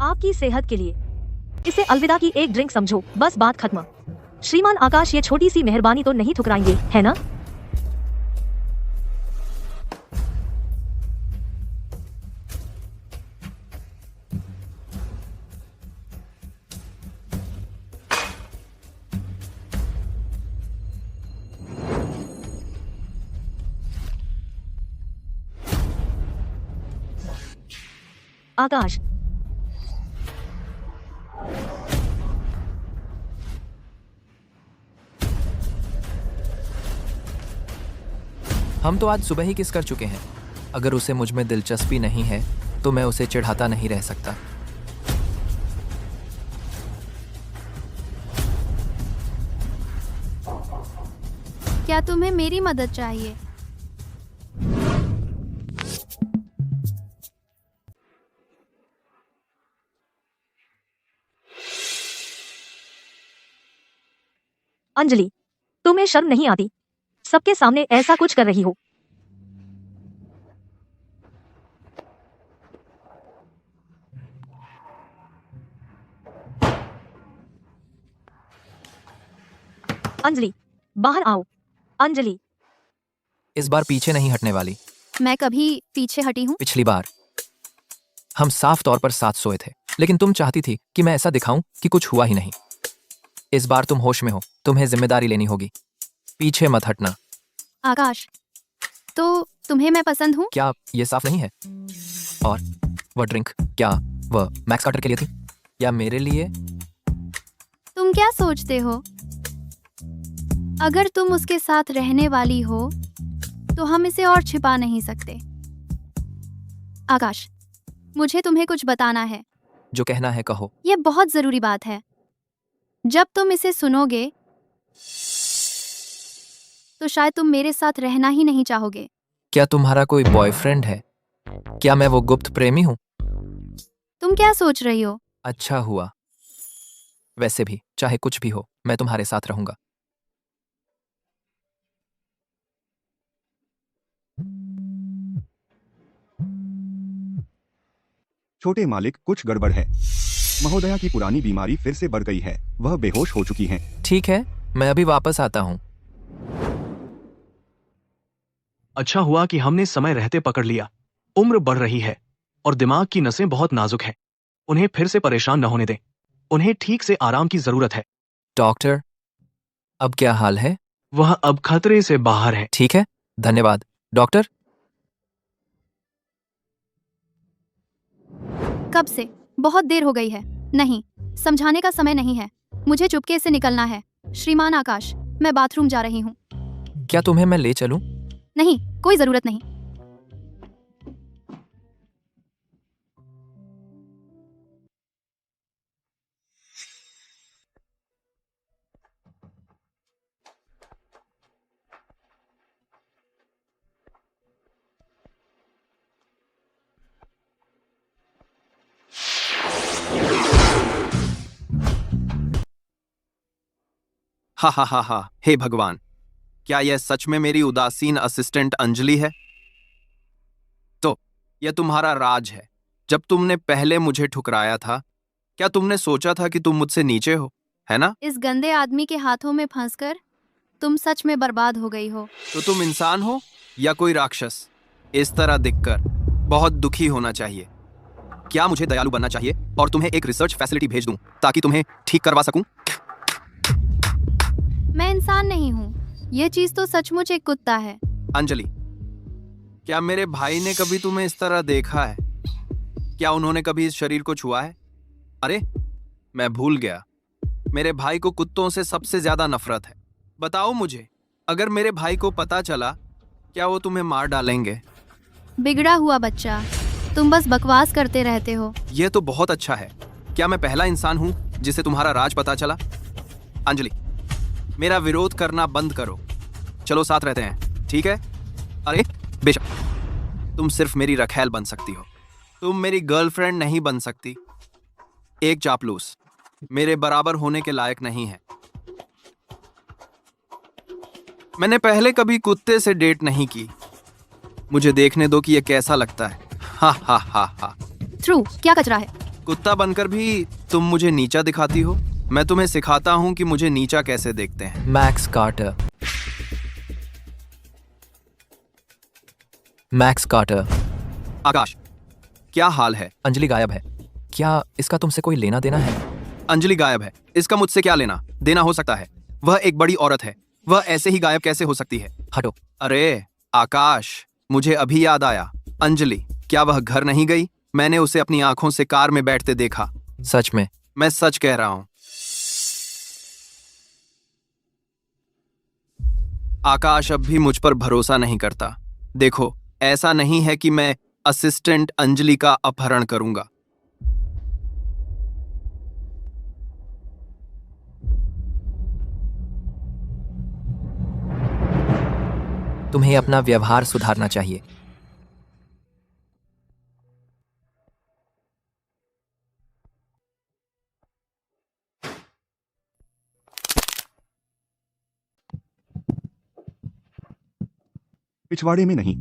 S5: आपकी सेहत के लिए इसे अलविदा की एक ड्रिंक समझो, बस बात खत्म। श्रीमान आकाश, ये छोटी सी मेहरबानी तो नहीं ठुकराएंगे, है ना? आकाश,
S2: हम तो आज सुबह ही किस कर चुके हैं। अगर उसे मुझ में दिलचस्पी नहीं है तो मैं उसे चिढ़ाता नहीं रह सकता।
S1: क्या तुम्हें मेरी मदद चाहिए?
S5: अंजलि, तुम्हें शर्म नहीं आती? सबके सामने ऐसा कुछ कर रही हो। अंजलि, बाहर आओ। अंजलि,
S2: इस बार पीछे नहीं हटने वाली।
S1: मैं कभी पीछे हटी हूँ?
S2: पिछली बार हम साफ तौर पर साथ सोए थे, लेकिन तुम चाहती थी कि मैं ऐसा दिखाऊं कि कुछ हुआ ही नहीं। इस बार तुम होश में हो, तुम्हें जिम्मेदारी लेनी होगी। पीछे मत हटना।
S1: आकाश, तो तुम्हें मैं पसंद हूँ?
S2: क्या ये साफ नहीं है? और वह ड्रिंक क्या वह मैक्स कार्टर के लिए थी या मेरे लिए?
S1: तुम क्या सोचते हो? अगर तुम उसके साथ रहने वाली हो तो हम इसे और छिपा नहीं सकते। आकाश, मुझे तुम्हें कुछ बताना है।
S2: जो कहना है कहो।
S1: यह बहुत जरूरी बात है। जब तुम इसे सुनोगे तो शायद तुम मेरे साथ रहना ही नहीं चाहोगे।
S2: क्या तुम्हारा कोई बॉयफ्रेंड है? क्या मैं वो गुप्त प्रेमी हूँ?
S1: तुम क्या सोच रही हो?
S2: अच्छा हुआ। वैसे भी चाहे कुछ भी हो, मैं तुम्हारे साथ रहूंगा।
S11: छोटे मालिक, कुछ गड़बड़ है। महोदया की पुरानी बीमारी फिर से बढ़ गई है, वह बेहोश हो चुकी हैं।
S2: ठीक है, मैं अभी वापस आता हूँ।
S12: अच्छा हुआ कि हमने समय रहते पकड़ लिया। उम्र बढ़ रही है और दिमाग की नसें बहुत नाजुक हैं। उन्हें फिर से परेशान न होने दें। उन्हें ठीक से आराम की जरूरत है।
S2: डॉक्टर, अब क्या हाल है?
S12: वह अब खतरे से बाहर है।
S2: ठीक है, धन्यवाद डॉक्टर।
S1: कब से? बहुत देर हो गई है। नहीं, समझाने का समय नहीं है। मुझे चुपके से निकलना है। श्रीमान आकाश, मैं बाथरूम जा रही हूँ।
S2: क्या तुम्हें मैं ले चलूं?
S1: नहीं, कोई जरूरत नहीं।
S6: हा हा हा हा, हे भगवान, क्या यह सच में मेरी उदासीन असिस्टेंट अंजलि है? तो यह तुम्हारा राज है। जब तुमने पहले मुझे ठुकराया था, क्या तुमने सोचा था कि तुम मुझसे नीचे हो, है ना?
S1: इस गंदे आदमी के हाथों में फंसकर तुम सच में बर्बाद हो गई हो।
S6: तो तुम इंसान हो या कोई राक्षस? इस तरह दिखकर बहुत दुखी होना चाहिए। क्या मुझे दयालु बनना चाहिए और तुम्हें एक रिसर्च फैसिलिटी भेज दूं ताकि तुम्हें ठीक करवा सकूं?
S1: मैं इंसान नहीं हूँ। यह चीज तो सचमुच एक कुत्ता है।
S6: अंजलि, क्या मेरे भाई ने कभी तुम्हें इस तरह देखा है? क्या उन्होंने कभी इस शरीर को छुआ है? अरे, मैं भूल गया। मेरे भाई को कुत्तों से सबसे ज्यादा नफरत है। बताओ मुझे, अगर मेरे भाई को पता चला, क्या वो तुम्हें मार डालेंगे?
S1: बिगड़ा हुआ बच्चा, तुम बस बकवास करते रहते हो।
S6: यह तो बहुत अच्छा है। क्या मैं पहला इंसान हूं जिसे तुम्हारा राज पता चला? अंजलि, मेरा विरोध करना बंद करो। चलो साथ रहते हैं, ठीक है? अरे बेशक, तुम सिर्फ मेरी रखैल बन सकती हो। तुम मेरी गर्लफ्रेंड नहीं बन सकती। एक चापलूस मेरे बराबर होने के लायक नहीं है। मैंने पहले कभी कुत्ते से डेट नहीं की। मुझे देखने दो कि यह कैसा लगता है। हा हा हा हा।
S1: थ्रू, क्या कचरा है?
S6: कुत्ता बनकर भी तुम मुझे नीचा दिखाती हो। मैं तुम्हें सिखाता हूं कि मुझे नीचा कैसे देखते हैं।
S2: Max Carter. Max Carter.
S6: Akash, क्या हाल है?
S2: अंजलि गायब है। क्या इसका तुमसे कोई लेना देना है?
S6: अंजलि गायब है, इसका मुझसे क्या लेना देना हो सकता है? वह एक बड़ी औरत है, वह ऐसे ही गायब कैसे हो सकती है?
S2: हटो।
S6: अरे आकाश, मुझे अभी याद आया। अंजलि, क्या वह घर नहीं गई? मैंने उसे अपनी आंखों से कार में बैठते देखा।
S2: सच में?
S6: मैं सच कह रहा हूं। आकाश अब भी मुझ पर भरोसा नहीं करता। देखो, ऐसा नहीं है कि मैं असिस्टेंट अंजलि का अपहरण करूंगा।
S2: तुम्हें अपना व्यवहार सुधारना चाहिए।
S11: पिछवाड़े में नहीं।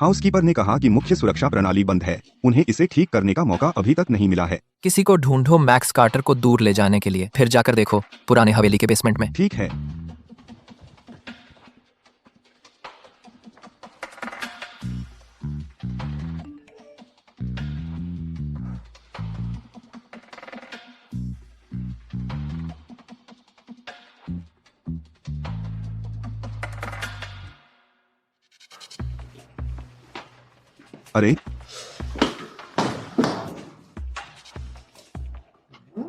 S11: हाउसकीपर ने कहा कि मुख्य सुरक्षा प्रणाली बंद है। उन्हें इसे ठीक करने का मौका अभी तक नहीं मिला है।
S2: किसी को ढूंढो मैक्स कार्टर को दूर ले जाने के लिए, फिर जाकर देखो पुराने हवेली के बेसमेंट में।
S11: ठीक है। अरे,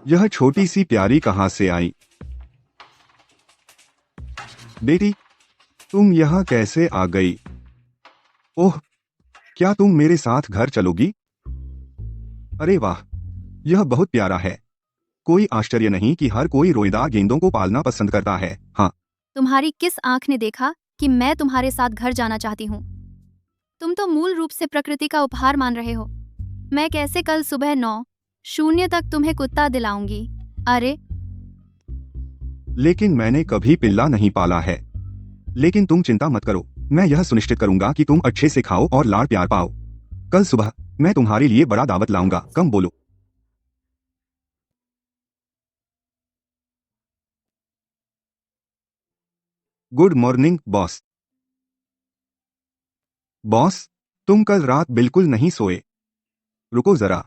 S11: यह छोटी सी प्यारी कहां से आई? बेटी, तुम यहाँ कैसे आ गई? ओह, क्या तुम मेरे साथ घर चलोगी? अरे वाह, यह बहुत प्यारा है। कोई आश्चर्य नहीं कि हर कोई रोएदार गेंदों को पालना पसंद करता है। हाँ,
S1: तुम्हारी किस आंख ने देखा कि मैं तुम्हारे साथ घर जाना चाहती हूँ? तुम तो मूल रूप से प्रकृति का उपहार मान रहे हो। मैं कैसे कल सुबह 9:00 तक तुम्हें कुत्ता दिलाऊंगी? अरे,
S11: लेकिन मैंने कभी पिल्ला नहीं पाला है। लेकिन तुम चिंता मत करो, मैं यह सुनिश्चित करूंगा कि तुम अच्छे से खाओ और लाड़ प्यार पाओ। कल सुबह मैं तुम्हारे लिए बड़ा दावत लाऊंगा। कम बोलो। Good morning boss. बॉस, तुम कल रात बिल्कुल नहीं सोए। रुको जरा,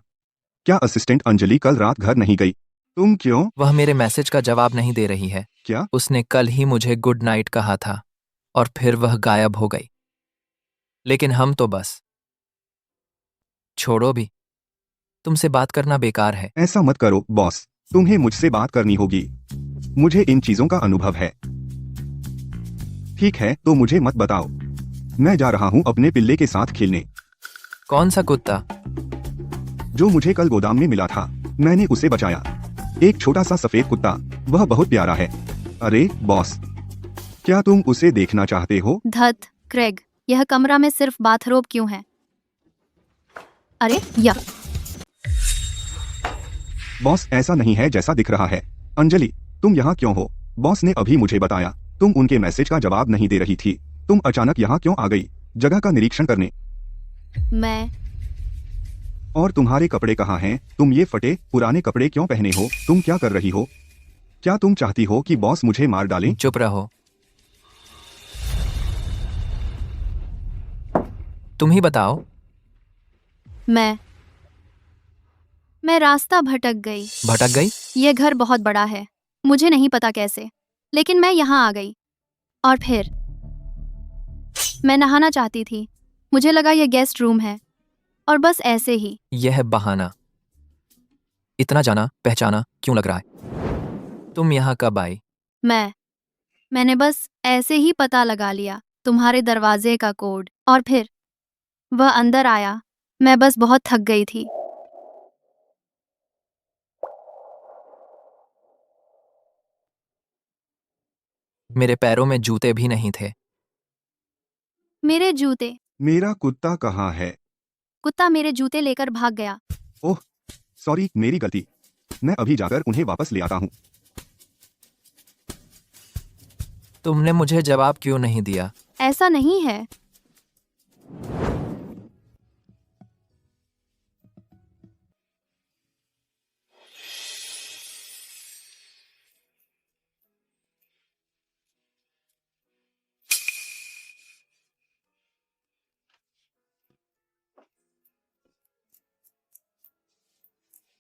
S11: क्या असिस्टेंट अंजलि कल रात घर नहीं गई? तुम क्यों?
S2: वह मेरे मैसेज का जवाब नहीं दे रही है।
S11: क्या?
S2: उसने कल ही मुझे गुड नाइट कहा था और फिर वह गायब हो गई। लेकिन हम तो बस छोड़ो भी, तुमसे बात करना बेकार है।
S11: ऐसा मत करो बॉस, तुम्हें मुझसे बात करनी होगी। मुझे इन चीजों का अनुभव है। ठीक है, तो मुझे मत बताओ। मैं जा रहा हूँ अपने पिल्ले के साथ खेलने।
S2: कौन सा कुत्ता?
S11: जो मुझे कल गोदाम में मिला था, मैंने उसे बचाया। एक छोटा सा सफेद कुत्ता, वह बहुत प्यारा है। अरे बॉस, क्या तुम उसे देखना चाहते हो?
S1: धत क्रेग, यह कमरा में सिर्फ बाथरोब क्यों है? अरे यह
S11: बॉस, ऐसा नहीं है जैसा दिख रहा है। अंजलि, तुम यहाँ क्यों हो? बॉस ने अभी मुझे बताया तुम उनके मैसेज का जवाब नहीं दे रही थी। तुम अचानक यहाँ क्यों आ गई? जगह का निरीक्षण करने।
S1: मैं
S11: और तुम्हारे कपड़े कहाँ हैं? तुम ये फटे पुराने कपड़े क्यों पहने हो? तुम क्या कर रही हो? क्या तुम चाहती हो कि बॉस मुझे मार डालें?
S2: चुप रहो। तुम ही बताओ।
S1: मैं रास्ता भटक गई।
S2: भटक गई?
S1: यह घर बहुत बड़ा है, मुझे नहीं पता कैसे, लेकिन मैं यहाँ आ गई। और फिर मैं नहाना चाहती थी। मुझे लगा यह गेस्ट रूम है, और बस ऐसे ही।
S2: यह बहाना। इतना जाना पहचाना क्यों लग रहा है? तुम यहाँ कब आई?
S1: मैंने बस ऐसे ही पता लगा लिया तुम्हारे दरवाजे का कोड, और फिर वह अंदर आया। मैं बस बहुत थक गई थी।
S2: मेरे पैरों में जूते भी नहीं थे।
S1: मेरे जूते?
S11: मेरा कुत्ता कहाँ है?
S1: कुत्ता मेरे जूते लेकर भाग गया।
S11: ओह, सॉरी, मेरी गलती। मैं अभी जाकर उन्हें वापस ले आता हूँ।
S2: तुमने मुझे जवाब क्यों नहीं दिया?
S1: ऐसा नहीं है।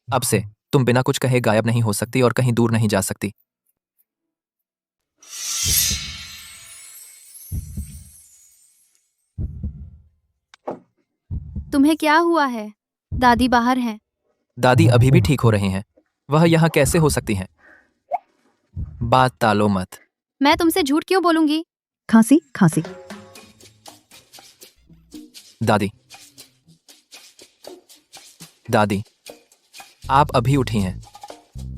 S2: अब से तुम बिना कुछ कहे गायब नहीं हो सकती और कहीं दूर नहीं जा सकती।
S1: तुम्हें क्या हुआ है? दादी बाहर हैं।
S2: दादी अभी भी ठीक हो रहे हैं। वह यहाँ कैसे हो सकती हैं? बात टालो मत।
S1: मैं तुमसे झूठ क्यों बोलूंगी?
S3: खांसी खांसी।
S2: दादी, दादी, आप अभी उठी हैं।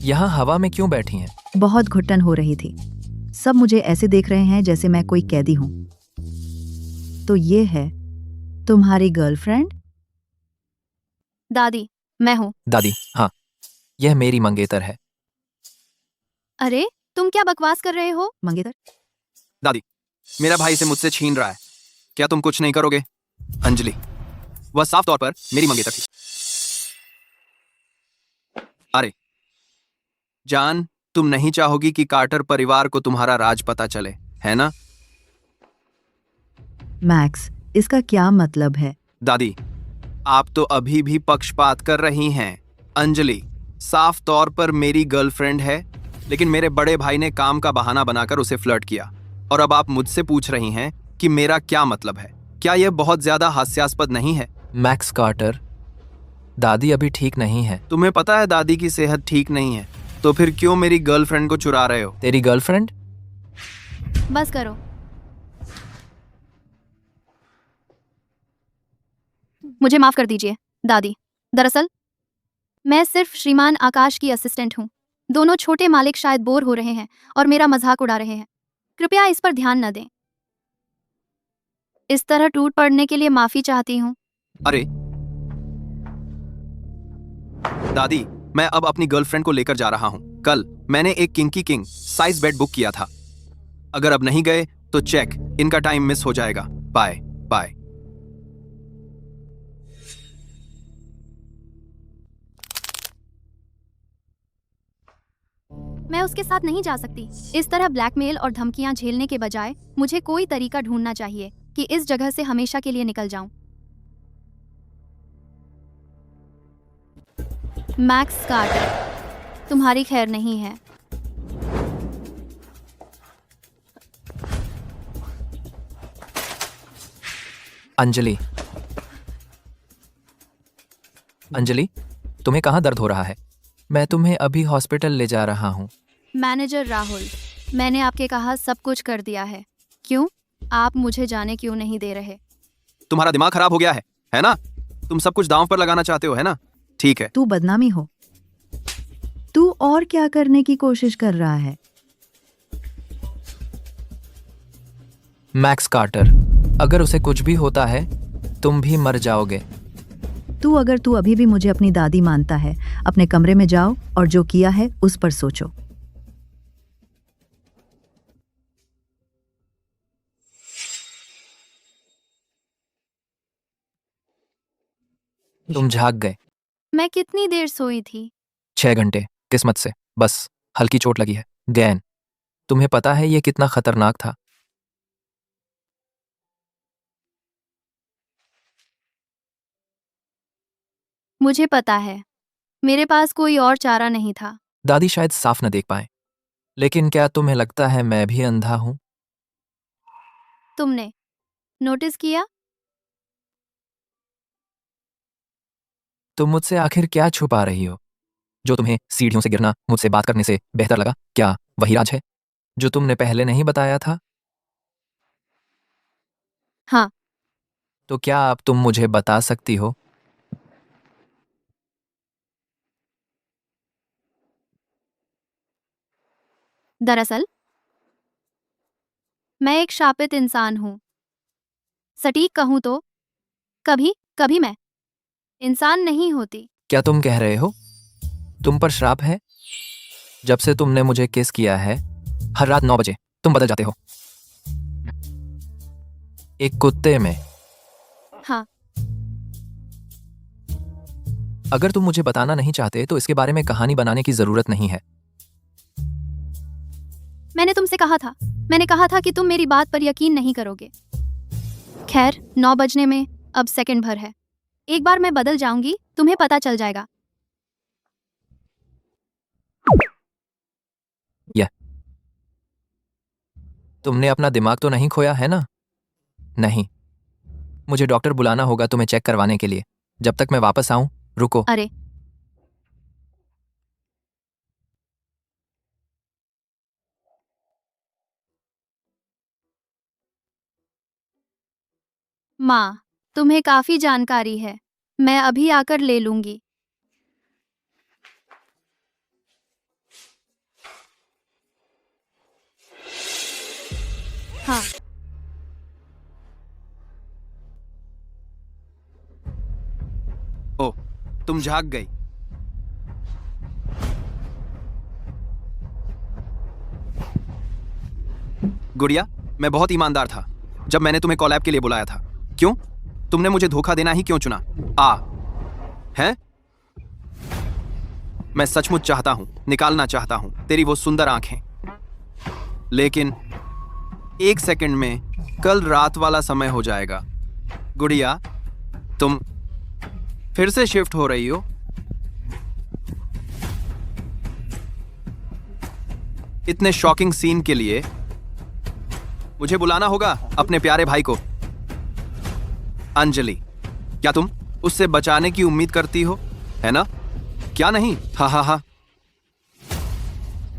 S2: यहाँ हवा में क्यों बैठी हैं?
S3: बहुत घुटन हो रही थी। सब मुझे ऐसे देख रहे हैं जैसे मैं कोई कैदी हूँ। तो ये है तुम्हारी गर्लफ्रेंड?
S1: दादी, मैं हूँ।
S2: दादी, हाँ, यह मेरी मंगेतर है।
S1: अरे, तुम क्या बकवास कर रहे हो?
S3: मंगेतर?
S6: दादी, मेरा भाई इसे मुझसे छीन रहा है। क्या तुम कुछ नहीं करोगे? अंजलि, वह साफ तौर पर मेरी मंगेतर थी। अरे जान, तुम नहीं चाहोगी कि कार्टर परिवार को तुम्हारा राज पता चले, है ना?
S3: मैक्स, इसका क्या मतलब है?
S6: दादी, आप तो अभी भी पक्षपात कर रही हैं। अंजलि साफ तौर पर मेरी गर्लफ्रेंड है, लेकिन मेरे बड़े भाई ने काम का बहाना बनाकर उसे फ्लर्ट किया, और अब आप मुझसे पूछ रही हैं कि मेरा क्या मतलब है। क्या यह बहुत ज्यादा हास्यास्पद नहीं है?
S2: मैक्स कार्टर, दादी अभी ठीक नहीं है।
S6: तुम्हें पता है दादी की सेहत ठीक नहीं है, तो फिर क्यों मेरी गर्लफ्रेंड को चुरा रहे हो?
S2: तेरी गर्लफ्रेंड?
S1: बस करो। मुझे माफ कर दीजिए, दादी। दरअसल मैं सिर्फ श्रीमान आकाश की असिस्टेंट हूँ। दोनों छोटे मालिक शायद बोर हो रहे हैं और मेरा मजाक उड़ा रहे हैं। कृपया इस पर ध्यान न दें। इस तरह टूट पड़ने के लिए माफी चाहती हूँ।
S6: अरे दादी, मैं अब अपनी गर्लफ्रेंड को लेकर जा रहा हूँ। कल मैंने एक किंग साइज बेड बुक किया था। अगर अब नहीं गए तो चेक इनका टाइम मिस हो जाएगा। Bye bye.
S1: मैं उसके साथ नहीं जा सकती। इस तरह ब्लैकमेल और धमकियां झेलने के बजाय मुझे कोई तरीका ढूंढना चाहिए कि इस जगह से हमेशा के लिए निकल जाऊं। मैक्स कार्टर, तुम्हारी खैर नहीं है।
S2: अंजलि, अंजलि, तुम्हें कहाँ दर्द हो रहा है? मैं तुम्हें अभी हॉस्पिटल ले जा रहा हूँ।
S1: मैनेजर राहुल, मैंने आपके कहा सब कुछ कर दिया है। क्यों? आप मुझे जाने क्यों नहीं दे रहे?
S6: तुम्हारा दिमाग खराब हो गया है ना? तुम सब कुछ दांव पर लगाना चाहते हो, है ना? ठीक है।
S3: तू बदनामी हो। तू और क्या करने की कोशिश कर रहा है?
S2: मैक्स कार्टर, अगर उसे कुछ भी होता है तुम भी मर जाओगे।
S3: अगर तू अभी भी मुझे अपनी दादी मानता है, अपने कमरे में जाओ और जो किया है उस पर सोचो।
S2: तुम जाग गए।
S1: मैं कितनी देर सोई थी?
S2: 6 घंटे, किस्मत से। बस हल्की चोट लगी है। गैन, तुम्हें पता है ये कितना खतरनाक था?
S1: मुझे पता है। मेरे पास कोई और चारा नहीं था।
S2: दादी शायद साफ न देख पाए, लेकिन क्या तुम्हें लगता है मैं भी अंधा हूं?
S1: तुमने नोटिस किया?
S2: तुम मुझसे आखिर क्या छुपा रही हो? जो तुम्हें सीढ़ियों से गिरना मुझसे बात करने से बेहतर लगा, क्या वही राज है जो तुमने पहले नहीं बताया था?
S1: हाँ।
S2: तो क्या अब तुम मुझे बता सकती हो?
S1: दरअसल मैं एक शापित इंसान हूँ। सटीक कहूँ तो कभी कभी मैं इंसान नहीं होती।
S2: क्या तुम कह रहे हो तुम पर श्राप है? जब से तुमने मुझे किस किया है, हर रात 9 बजे तुम बदल जाते हो एक कुत्ते में।
S1: हाँ।
S2: अगर तुम मुझे बताना नहीं चाहते तो इसके बारे में कहानी बनाने की जरूरत नहीं है।
S1: मैंने तुमसे कहा था, मैंने कहा था कि तुम मेरी बात पर यकीन नहीं करोगे। खैर, 9 बजने में अब सेकंड भर है। एक बार मैं बदल जाऊंगी, तुम्हें पता चल जाएगा।
S2: तुमने अपना दिमाग तो नहीं खोया है ना? नहीं। मुझे डॉक्टर बुलाना होगा तुम्हें चेक करवाने के लिए। जब तक मैं वापस आऊं, रुको।
S1: अरे माँ, तुम्हें काफी जानकारी है। मैं अभी आकर ले लूंगी। हाँ।
S6: ओ, तुम जाग गई। गुड़िया, मैं बहुत ईमानदार था जब मैंने तुम्हें कॉलैब के लिए बुलाया था। क्यों? तुमने मुझे धोखा देना ही क्यों चुना? हैं? मैं सचमुच चाहता हूं, निकालना चाहता हूं तेरी वो सुंदर आंखें, लेकिन 1 सेकंड में कल रात वाला समय हो जाएगा। गुड़िया, तुम फिर से शिफ्ट हो रही हो? इतने शॉकिंग सीन के लिए मुझे बुलाना होगा अपने प्यारे भाई को। अंजलि, क्या तुम उससे बचाने की उम्मीद करती हो, है ना? क्या नहीं? हा हा हा।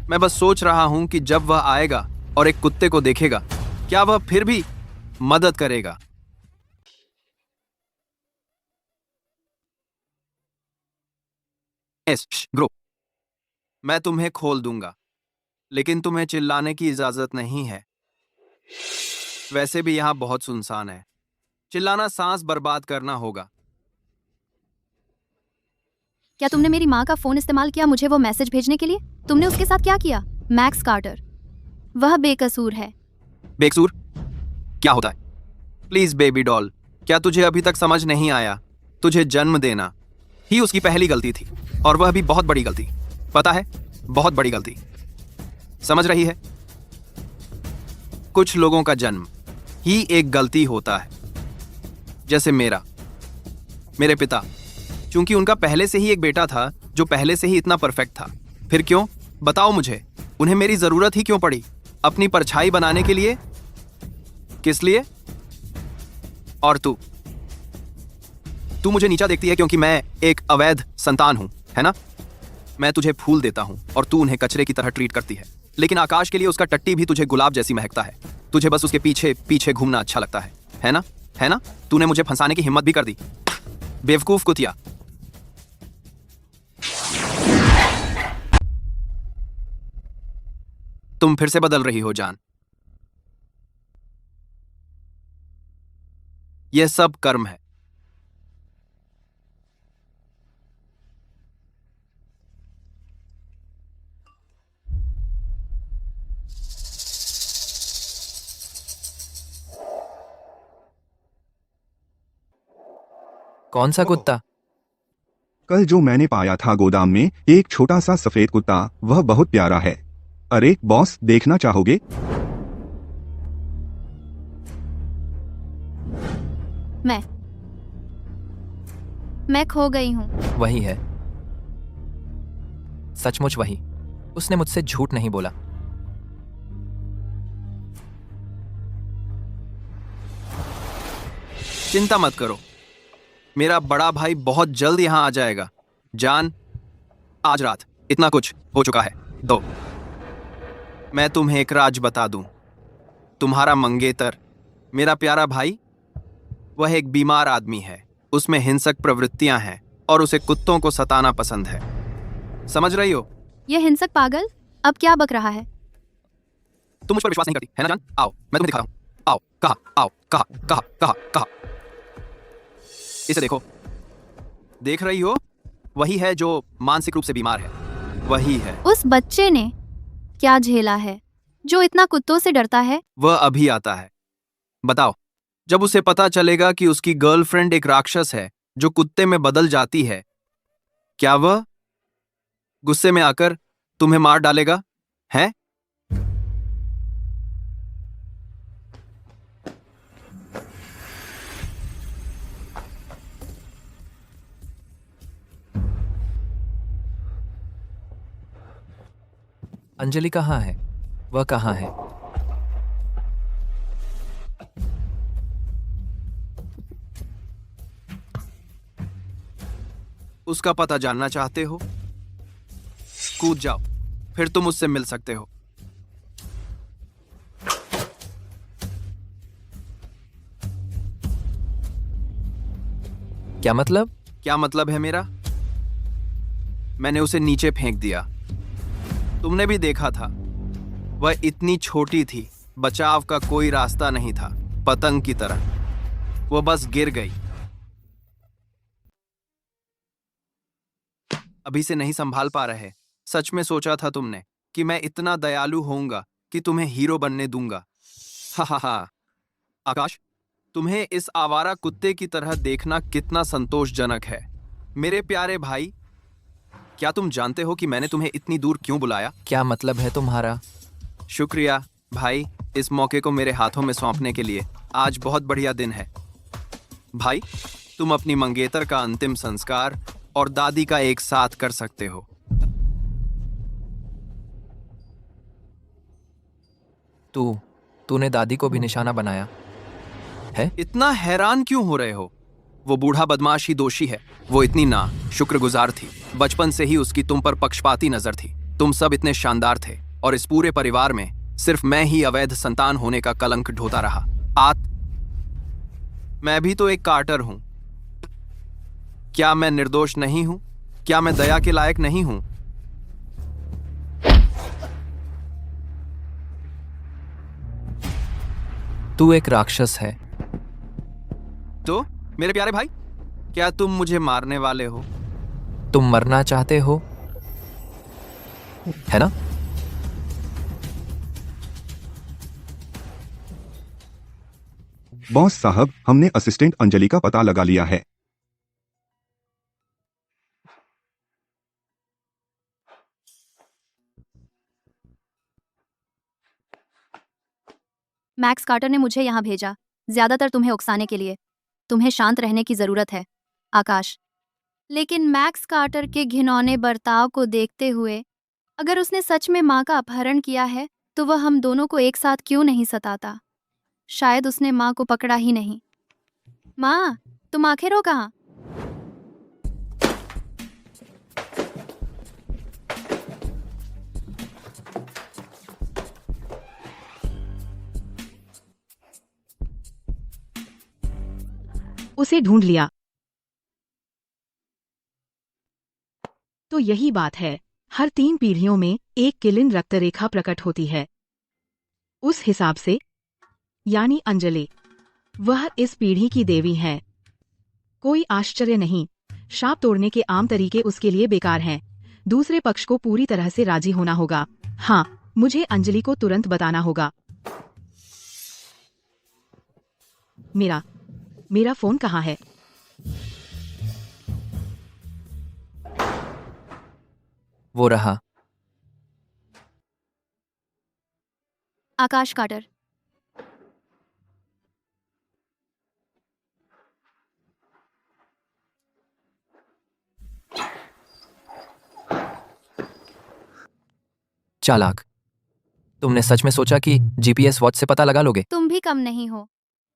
S6: मैं बस सोच रहा हूं कि जब वह आएगा और एक कुत्ते को देखेगा, क्या वह फिर भी मदद करेगा? ग्रुप, मैं तुम्हें खोल दूंगा, लेकिन तुम्हें चिल्लाने की इजाजत नहीं है। वैसे भी यहां बहुत सुनसान है। चिल्लाना सांस बर्बाद करना होगा।
S1: क्या तुमने मेरी माँ का फोन इस्तेमाल किया मुझे वो मैसेज भेजने के लिए? तुमने उसके साथ क्या किया? मैक्स कार्टर, वह बेकसूर है।
S6: बेकसूर क्या होता है? प्लीज बेबी डॉल, क्या तुझे अभी तक समझ नहीं आया? तुझे जन्म देना ही उसकी पहली गलती थी, और वह भी बहुत बड़ी गलती। पता है, बहुत बड़ी गलती। समझ रही है? कुछ लोगों का जन्म ही एक गलती होता है, जैसे मेरे पिता, क्योंकि उनका पहले से ही एक बेटा था जो पहले से ही इतना परफेक्ट था। फिर क्यों? बताओ मुझे, उन्हें मेरी जरूरत ही क्यों पड़ी? अपनी परछाई बनाने के लिए? किस लिए? और तू मुझे नीचा देखती है क्योंकि मैं एक अवैध संतान हूं, है ना? मैं तुझे फूल देता हूं और तू उन्हें कचरे की तरह ट्रीट करती है। लेकिन आकाश के लिए उसका टट्टी भी तुझे गुलाब जैसी महकता है। तुझे बस उसके पीछे पीछे घूमना अच्छा लगता है ना? है ना? तूने मुझे फंसाने की हिम्मत भी कर दी, बेवकूफ कुतिया। तुम फिर से बदल रही हो जान। यह सब कर्म है।
S2: कौन सा कुत्ता?
S11: कल जो मैंने पाया था गोदाम में, एक छोटा सा सफेद कुत्ता, वह बहुत प्यारा है। अरे बॉस, देखना चाहोगे?
S1: मैं खो गई हूँ।
S2: वही है, सचमुच वही। उसने मुझसे झूठ नहीं बोला।
S6: चिंता मत करो, मेरा बड़ा भाई बहुत जल्द यहां आ जाएगा। जान, आज रात इतना कुछ हो चुका है। मैं तुम्हें एक राज बता दूं। तुम्हारा मंगेतर, मेरा प्यारा भाई, वह एक बीमार आदमी है। उसमें हिंसक प्रवृत्तियां हैं और उसे कुत्तों को सताना पसंद है। समझ रही हो?
S1: यह हिंसक पागल अब क्या बक रहा है?
S6: तुम मुझ पर विश्वास नहीं करती, है ना जान? आओ, मैं तुम्हें दिखा रहा हूं। आओ, कहा, आओ, कहा, कहा, कहा, कहा। इसे देखो। देख रही हो? वही है जो मानसिक रूप से बीमार है। वही है।
S1: उस बच्चे ने क्या झेला है जो इतना कुत्तों से डरता है?
S6: वह अभी आता है। बताओ, जब उसे पता चलेगा कि उसकी गर्लफ्रेंड एक राक्षस है जो कुत्ते में बदल जाती है, क्या वह गुस्से में आकर तुम्हें मार डालेगा? है?
S2: अंजलि कहाँ है? वह कहाँ है?
S6: उसका पता जानना चाहते हो? कूद जाओ, फिर तुम उससे मिल सकते हो।
S2: क्या मतलब?
S6: क्या मतलब है मेरा? मैंने उसे नीचे फेंक दिया। तुमने भी देखा था, वह इतनी छोटी थी, बचाव का कोई रास्ता नहीं था। पतंग की तरह वो बस गिर गई। अभी से नहीं संभाल पा रहे। सच में सोचा था तुमने कि मैं इतना दयालु होऊंगा कि तुम्हें हीरो बनने दूंगा? हा हा हा। आकाश, तुम्हें इस आवारा कुत्ते की तरह देखना कितना संतोषजनक है। मेरे प्यारे भाई, क्या तुम जानते हो कि मैंने तुम्हें इतनी दूर क्यों बुलाया?
S2: क्या मतलब है तुम्हारा?
S6: शुक्रिया भाई, इस मौके को मेरे हाथों में सौंपने के लिए। आज बहुत बढ़िया दिन है भाई। तुम अपनी मंगेतर का अंतिम संस्कार और दादी का एक साथ कर सकते हो।
S2: तूने दादी को भी निशाना बनाया है?
S6: इतना हैरान क्यों हो रहे हो? वो बूढ़ा बदमाश ही दोषी है। वो इतनी ना शुक्रगुजार थी। बचपन से ही उसकी तुम पर पक्षपाती नजर थी। तुम सब इतने शानदार थे और इस पूरे परिवार में सिर्फ मैं ही अवैध संतान होने का कलंक ढोता रहा। मैं भी तो एक कार्टर हूं। क्या मैं निर्दोष नहीं हूं? क्या मैं दया के लायक नहीं हूं?
S2: तू एक राक्षस है।
S6: तो मेरे प्यारे भाई, क्या तुम मुझे मारने वाले हो?
S2: तुम मरना चाहते हो, है ना?
S11: बॉस साहब, हमने असिस्टेंट अंजलि का पता लगा लिया है।
S1: मैक्स कार्टर ने मुझे यहाँ भेजा, ज्यादातर तुम्हें उकसाने के लिए। तुम्हें शांत रहने की जरूरत है, आकाश। लेकिन मैक्स कार्टर के घिनौने बर्ताव को देखते हुए, अगर उसने सच में माँ का अपहरण किया है, तो वह हम दोनों को एक साथ क्यों नहीं सताता? शायद उसने माँ को पकड़ा ही नहीं। माँ, तुम आखिर हो कहाँ?
S3: उसे ढूंढ लिया। तो यही बात है, हर 3 पीढ़ियों में एक किलिन रक्तरेखा प्रकट होती है। उस हिसाब से, यानी अंजलि, वह इस पीढ़ी की देवी है। कोई आश्चर्य नहीं, शाप तोड़ने के आम तरीके उसके लिए बेकार हैं। दूसरे पक्ष को पूरी तरह से राजी होना होगा। हाँ, मुझे अंजलि को तुरंत बताना होगा। मेरा फोन कहाँ है?
S2: वो रहा।
S1: आकाश कार्टर।
S2: चालाक, तुमने सच में सोचा कि जीपीएस वॉच से पता लगा लोगे?
S1: तुम भी कम नहीं हो।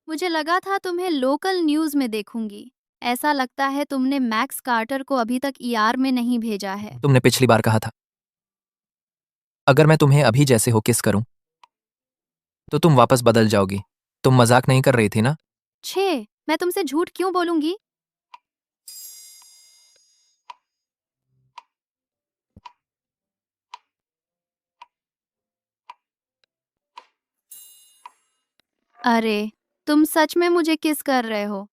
S1: मुझे लगा था तुम्हें लोकल न्यूज में देखूंगी। ऐसा लगता है तुमने मैक्स कार्टर को अभी तक ईआर में नहीं भेजा है।
S2: तुमने पिछली बार कहा था, अगर मैं तुम्हें अभी जैसे हो किस करूं, तो तुम वापस बदल जाओगी। तुम मजाक नहीं कर रही थी ना?
S1: मैं तुमसे झूठ क्यों बोलूंगी? अरे, तुम सच में मुझे किस कर रहे हो?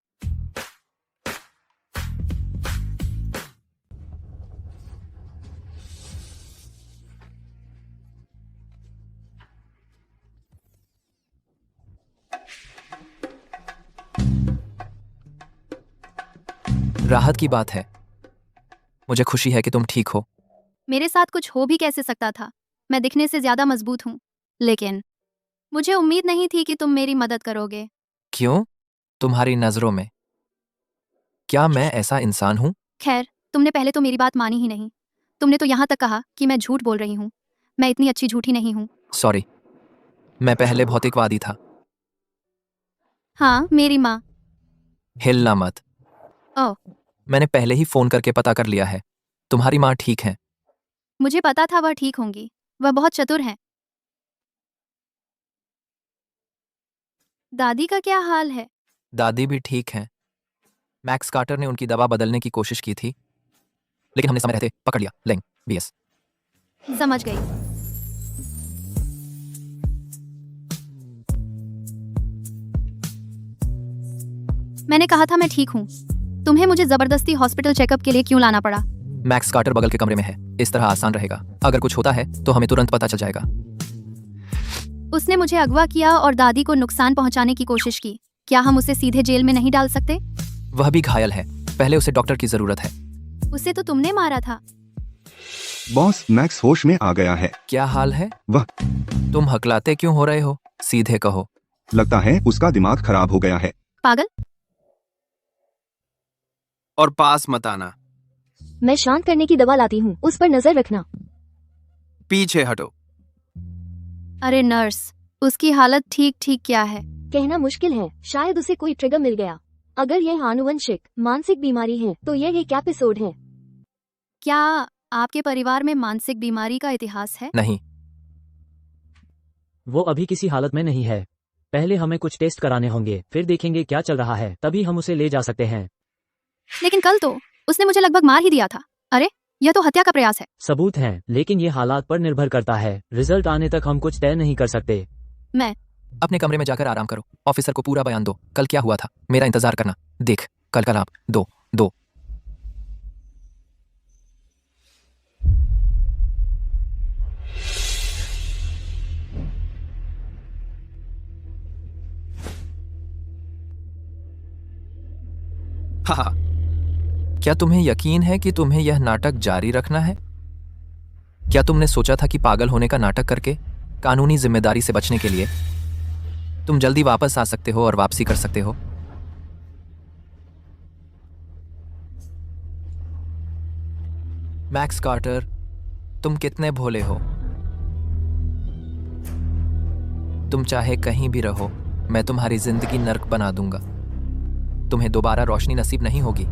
S2: राहत की बात है। मुझे खुशी है कि तुम ठीक हो।
S1: मेरे साथ कुछ हो भी कैसे सकता था? मैं दिखने से ज्यादा मजबूत हूँ, लेकिन मुझे उम्मीद नहीं थी कि तुम मेरी मदद करोगे।
S2: क्यों? तुम्हारी नजरों में क्या मैं ऐसा इंसान हूं?
S1: खैर, तुमने पहले तो मेरी बात मानी ही नहीं। तुमने तो यहाँ तक कहा कि मैं झूठ बोल रही हूँ। मैं इतनी अच्छी झूठी नहीं हूँ।
S2: सॉरी, मैं पहले भौतिकवादी था।
S1: हाँ, मेरी माँ।
S2: हिलना मत।
S1: ओह,
S2: मैंने पहले ही फोन करके पता कर लिया है। तुम्हारी माँ ठीक है।
S1: मुझे पता था वह ठीक होंगी। वह बहुत चतुर हैं। दादी का क्या हाल है?
S2: दादी भी ठीक है। मैक्स कार्टर ने उनकी दवा बदलने की कोशिश की थी, लेकिन हमने समय रहते पकड़ लिया। लेंग बीएस।
S1: समझ गई। मैंने कहा था मैं ठीक हूँ। तुम्हें मुझे जबरदस्ती हॉस्पिटल चेकअप के लिए क्यों लाना पड़ा?
S2: मैक्स कार्टर बगल के कमरे में है, इस तरह आसान रहेगा। अगर कुछ होता है तो हमें तुरंत पता चल जाएगा।
S1: उसने मुझे अगवा किया और दादी को नुकसान पहुंचाने की कोशिश की। क्या हम उसे सीधे जेल में नहीं डाल सकते?
S2: वह भी घायल है, पहले उसे डॉक्टर की जरूरत है।
S1: उसे तो तुमने मारा था।
S11: बॉस, मैक्स होश में आ गया है।
S2: क्या हाल है?
S11: वह
S2: तुम हकलाते क्यों हो रहे हो? सीधे कहो।
S11: लगता है उसका दिमाग खराब हो गया है।
S1: पागल।
S6: और पास मत आना।
S5: मैं शांत करने की दवा लाती हूँ, उस पर नजर रखना।
S6: पीछे हटो।
S1: अरे नर्स, उसकी हालत ठीक ठीक क्या है?
S5: कहना मुश्किल है, शायद उसे कोई ट्रिगर मिल गया। अगर यह आनुवंशिक मानसिक बीमारी है तो यह एक एपिसोड है।
S1: क्या आपके परिवार में मानसिक बीमारी का इतिहास है?
S2: नहीं।
S10: वो अभी किसी हालत में नहीं है। पहले हमें कुछ टेस्ट कराने होंगे, फिर देखेंगे क्या चल रहा है, तभी हम उसे ले जा सकते हैं।
S1: लेकिन कल तो उसने मुझे लगभग मार ही दिया था। अरे यह तो हत्या का प्रयास है।
S10: सबूत हैं, लेकिन ये हालात पर निर्भर करता है। रिजल्ट आने तक हम कुछ तय नहीं कर सकते।
S1: मैं
S2: अपने कमरे में जाकर आराम करो। ऑफिसर को पूरा बयान दो, कल क्या हुआ था। मेरा इंतजार करना। देख, कल आप दो।
S6: हाँ,
S2: क्या तुम्हें यकीन है कि तुम्हें यह नाटक जारी रखना है? क्या तुमने सोचा था कि पागल होने का नाटक करके कानूनी जिम्मेदारी से बचने के लिए तुम जल्दी वापस आ सकते हो और वापसी कर सकते हो? मैक्स कार्टर, तुम कितने भोले हो। तुम चाहे कहीं भी रहो, मैं तुम्हारी जिंदगी नर्क बना दूंगा। तुम्हें दोबारा रोशनी नसीब नहीं होगी।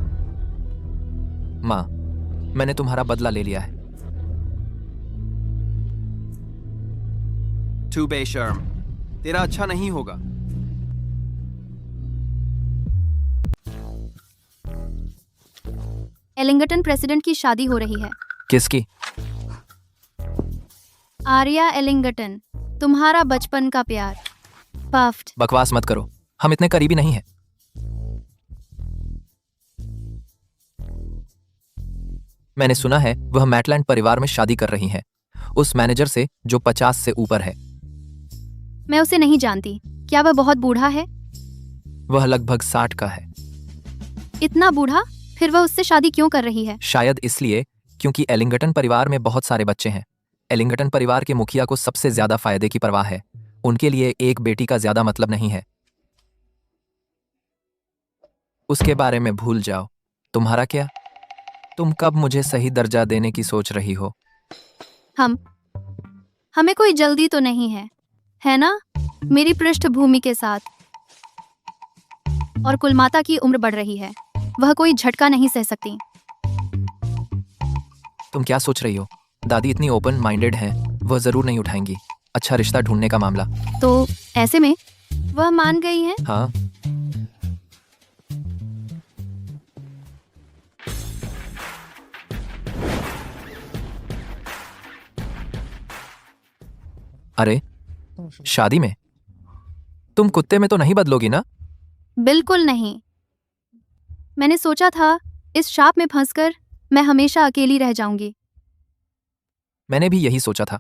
S2: माँ, मैंने तुम्हारा बदला ले लिया है।
S6: तू बेशर्म, तेरा अच्छा नहीं होगा।
S1: एलिंगटन प्रेसिडेंट की शादी हो रही है।
S2: किसकी?
S1: आर्या एलिंगटन, तुम्हारा बचपन का प्यार। पफ्ड।
S2: बकवास मत करो, हम इतने करीबी नहीं हैं। मैंने सुना है वह मैटलैंड परिवार में शादी कर रही हैं, उस मैनेजर से जो 50 से ऊपर है।
S1: मैं उसे नहीं जानती। क्या वह बहुत बूढ़ा है?
S2: वह लगभग 60 का है।
S1: इतना बूढ़ा? फिर वह उससे शादी क्यों कर रही है?
S2: शायद इसलिए क्योंकि एलिंगटन परिवार में बहुत सारे बच्चे हैं। एलिंगटन परिवार के मुखिया को सबसे ज्यादा फायदे की परवाह है। उनके लिए एक बेटी का ज्यादा मतलब नहीं है। उसके बारे में भूल जाओ। तुम्हारा क्या? तुम कब मुझे सही दर्जा देने की सोच रही हो?
S1: हमें कोई जल्दी तो नहीं है ना? मेरी पृष्ठभूमि के साथ और कुलमाता की उम्र बढ़ रही है, वह कोई झटका नहीं सह सकती।
S2: तुम क्या सोच रही हो? दादी इतनी ओपन माइंडेड हैं, वह जरूर नहीं उठाएंगी। अच्छा रिश्ता ढूंढने का मामला।
S1: तो ऐसे में वह मान गई हैं?
S2: हाँ। अरे, शादी में? तुम कुत्ते में तो नहीं बदलोगी ना?
S1: बिल्कुल नहीं। मैंने सोचा था इस शाप में फंसकर मैं हमेशा अकेली रह जाऊंगी।
S2: मैंने भी यही सोचा था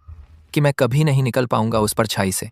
S2: कि मैं कभी नहीं निकल पाऊंगा उस परछाई से।